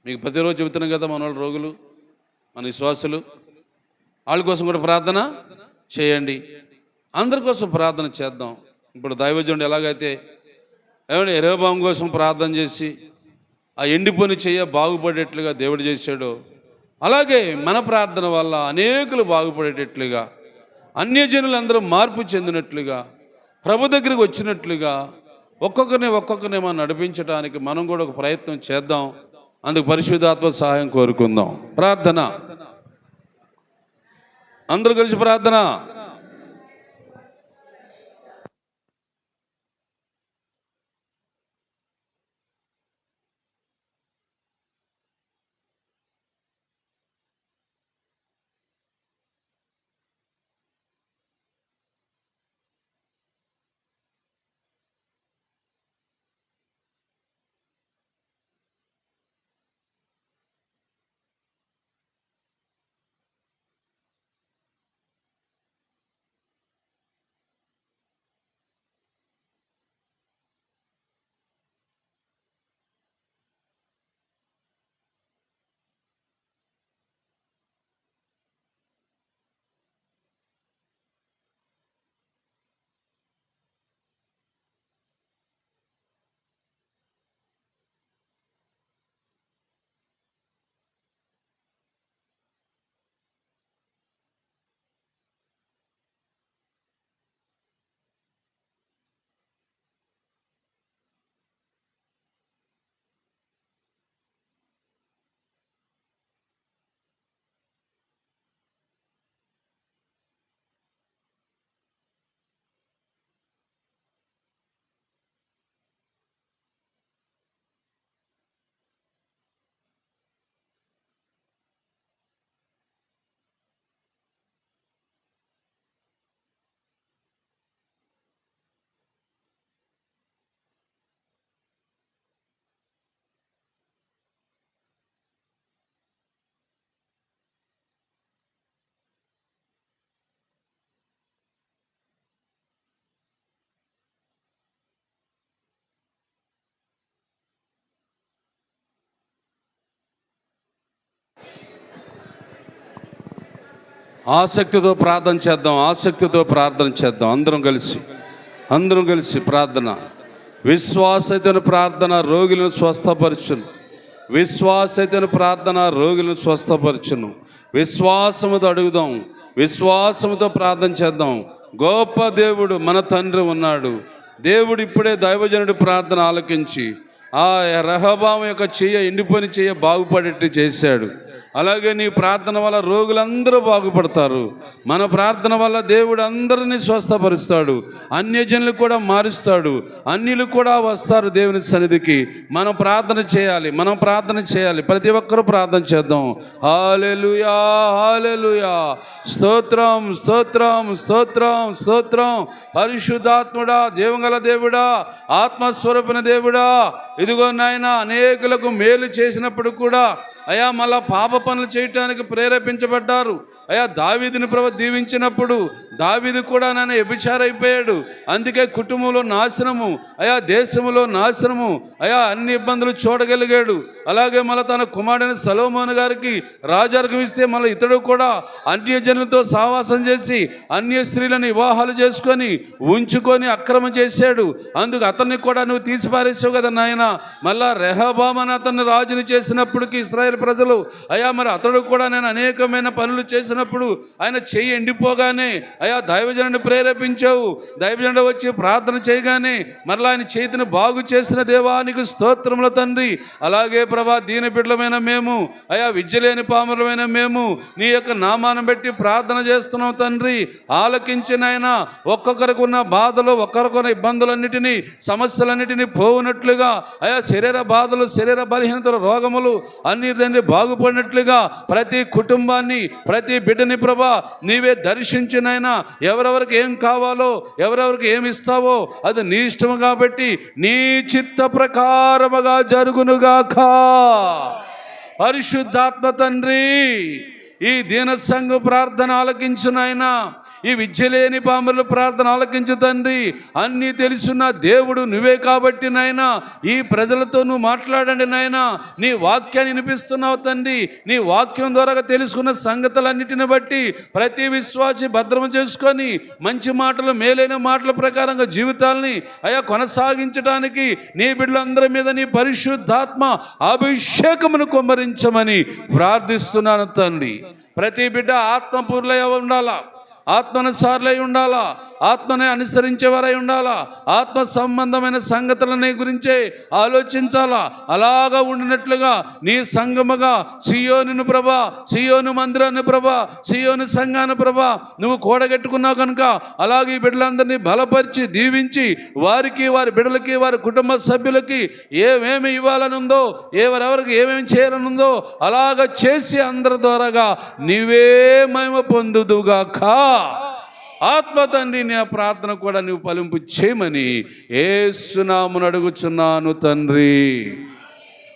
మీకు ప్రతిరోజు చెబుతున్నాం కదా, మన వాళ్ళు రోగులు, మన విశ్వాసులు, వాళ్ళ కోసం కూడా ప్రార్థన చేయండి. అందరి కోసం ప్రార్థన చేద్దాం. ఇప్పుడు దైవజనుడు ఎలాగైతే యెరొబెయాము కోసం ప్రార్థన చేసి ఆ ఎండిపోని చెయ్య బాగుపడేట్లుగా దేవుడు చేశాడో, అలాగే మన ప్రార్థన వల్ల అనేకులు బాగుపడేటట్లుగా, అన్యజనులందరూ మార్పు చెందినట్లుగా, ప్రభు దగ్గరికి వచ్చినట్లుగా ఒక్కొక్కరిని మనం నడిపించడానికి మనం కూడా ఒక ప్రయత్నం చేద్దాం. అందుకు పరిశుద్ధాత్మ సహాయం కోరుకుందాం. ప్రార్థన, అందరూ కలిసి ప్రార్థన. ఆసక్తితో ప్రార్థన చేద్దాం, ఆసక్తితో ప్రార్థన చేద్దాం. అందరం కలిసి ప్రార్థన. విశ్వాసైన ప్రార్థన రోగులను స్వస్థపరచును. విశ్వాసైన ప్రార్థన రోగులను స్వస్థపరచును. విశ్వాసముతో అడుగుదాం, విశ్వాసముతో ప్రార్థన చేద్దాం. గొప్ప దేవుడు మన తండ్రి ఉన్నాడు. దేవుడు ఇప్పుడే దైవజనుడి ప్రార్థన ఆలకించి ఆ రెహబాము యొక్క చెయ్య, ఎండిపోయిన చెయ్య బాగుపడేట్టు చేశాడు. అలాగే నీ ప్రార్థన వల్ల రోగులందరూ బాగుపడతారు. మన ప్రార్థన వల్ల దేవుడు అందరినీ స్వస్థపరుస్తాడు. అన్యజనులు కూడా మారుస్తాడు. అన్యులు కూడా వస్తారు దేవుని సన్నిధికి. మనం ప్రార్థన చేయాలి. ప్రతి ఒక్కరూ ప్రార్థన చేద్దాం. హల్లెలూయా, హల్లెలూయా. స్తోత్రం, స్తోత్రం, స్తోత్రం, స్తోత్రం. పరిశుద్ధాత్ముడా, జీవంగల దేవుడా, ఆత్మస్వరూపిణ దేవుడా, ఇదిగో నాయన అనేకులకు మేలు చేసినప్పుడు కూడా అయా మళ్ళా పాప పనులు చేయటానికి ప్రేరేపించబడ్డారు. అయా దావీదుని ప్రభు దీవించినప్పుడు దావీదు కూడా నన్ను వ్యభిచారైపోయాడు. అందుకే కుటుంబంలో నాశనము, అయా దేశంలో నాశనము, అయా అన్ని ఇబ్బందులు చూడగలిగాడు. అలాగే మళ్ళీ తన కుమారుడైన సొలొమోను గారికి రాజార్గం ఇస్తే మళ్ళీ ఇతడు కూడా అన్యజనులతో సావాసం చేసి అన్య స్త్రీలను వివాహాలు చేసుకొని ఉంచుకొని అక్రమం చేశాడు. అందుకు అతన్ని కూడా నువ్వు తీసిపారేసావు కదా నాయన. మళ్ళా రెహబాము అని అతన్ని రాజుని చేసినప్పటికీ ఇశ్రాయేలు ప్రజలు అయా మరి అతడు కూడా నేను అనేకమైన పనులు చేసినప్పుడు ఆయన చెయ్యి ఎండిపోగానే అయా దైవజనుడిని ప్రేరేపించావు. దైవజనుడు వచ్చి ప్రార్థన చేయగానే మరలా ఆయన చేతిని బాగు చేసిన దేవానికి స్తోత్రముల తండ్రి. అలాగే ప్రభా దీని బిడ్డలమైన మేము, అయా విద్య లేని పామరులమైన మేము నీ యొక్క నామాన్ని బట్టి ప్రార్థన చేస్తున్నాం తండ్రి. ఆలకించిన ఆయన ఒక్కొక్కరికి ఉన్న బాధలు, ఒక్కొక్కరున్న ఇబ్బందులన్నిటినీ, సమస్యలన్నిటినీ పోవునట్లుగా అయా శరీర బాధలు, శరీర బలహీనతలు, రోగములు అన్ని తండ్రి బాగుపడినట్లుగా ప్రతి కుటుంబాన్ని, ప్రతి బిడ్డని ప్రభా నీవే దర్శించినైనా ఎవరెవరికి ఏం కావాలో, ఎవరెవరికి ఏమి ఇస్తావో అది నీ ఇష్టము కాబట్టి నీ చిత్త ప్రకారముగా జరుగునుగాక. పరిశుద్ధాత్మ తండ్రి ఈ దీన సంఘ ప్రార్థన ఆలకించు నాయనా, ఈ విద్య లేని పామరుల ప్రార్థన ఆలకించు తండ్రి. అన్నీ తెలుసున్న దేవుడు నువ్వే కాబట్టి నాయనా, ఈ ప్రజలతో నువ్వు మాట్లాడండి నాయనా. నీ వాక్యాన్ని వినిపిస్తున్నావు తండ్రి. నీ వాక్యం ద్వారా తెలుసుకున్న సంగతులన్నిటిని బట్టి ప్రతి విశ్వాసి భద్రం చేసుకొని మంచి మాటలు, మేలైన మాటల ప్రకారంగా జీవితాల్ని అయా కొనసాగించడానికి నీ బిడ్డలందరి మీద నీ పరిశుద్ధాత్మ అభిషేకమును కుమ్మరించమని ప్రార్థిస్తున్నాను తండ్రి. ప్రతి బిడ్డ ఆత్మపూర్లై ఉండాలా, ఆత్మనుసారులై ఉండాలా, ఆత్మని అనుసరించేవారై ఉండాలా, ఆత్మ సంబంధమైన సంగతులని గురించే ఆలోచించాలా. అలాగా ఉండినట్లుగా నీ సంగముగా సియోనును ప్రభా, సియోను మందిరాన్ని ప్రభా, సియోను సంఘాన్ని ప్రభా నువ్వు కూడగట్టుకున్నావు కనుక అలాగే ఈ బిడ్డలందరినీ బలపరిచి దీవించి వారికి, వారి బిడ్డలకి, వారి కుటుంబ సభ్యులకి ఏమేమి ఇవ్వాలనుందో, ఎవరెవరికి ఏమేమి చేయాలనుందో అలాగ చేసి అందరి ద్వారాగా నీవే మహిమ పొందుదుగాక. ఆత్మ తండ్రి నీ ప్రార్థన కూడా నువ్వు ఫలింపు చేయమని యేసు నామమున అడుగుచున్నాను తండ్రి.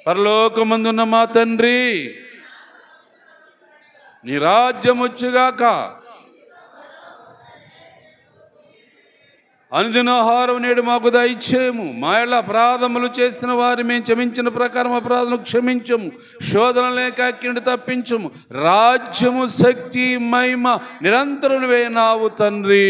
పరలోకమందున్న మా తండ్రి, నీ రాజ్యం వచ్చుగాక. అనుదినాహారం నేడు మాకు దయచేయము. మా యెడల అపరాధములు చేసిన వారి మేము క్షమించిన ప్రకారం అపరాధములు క్షమించము. శోధన లేక అగ్ని తప్పించము. రాజ్యము, శక్తి, మహిమ నిరంతరం నువ్వే నావు తండ్రి.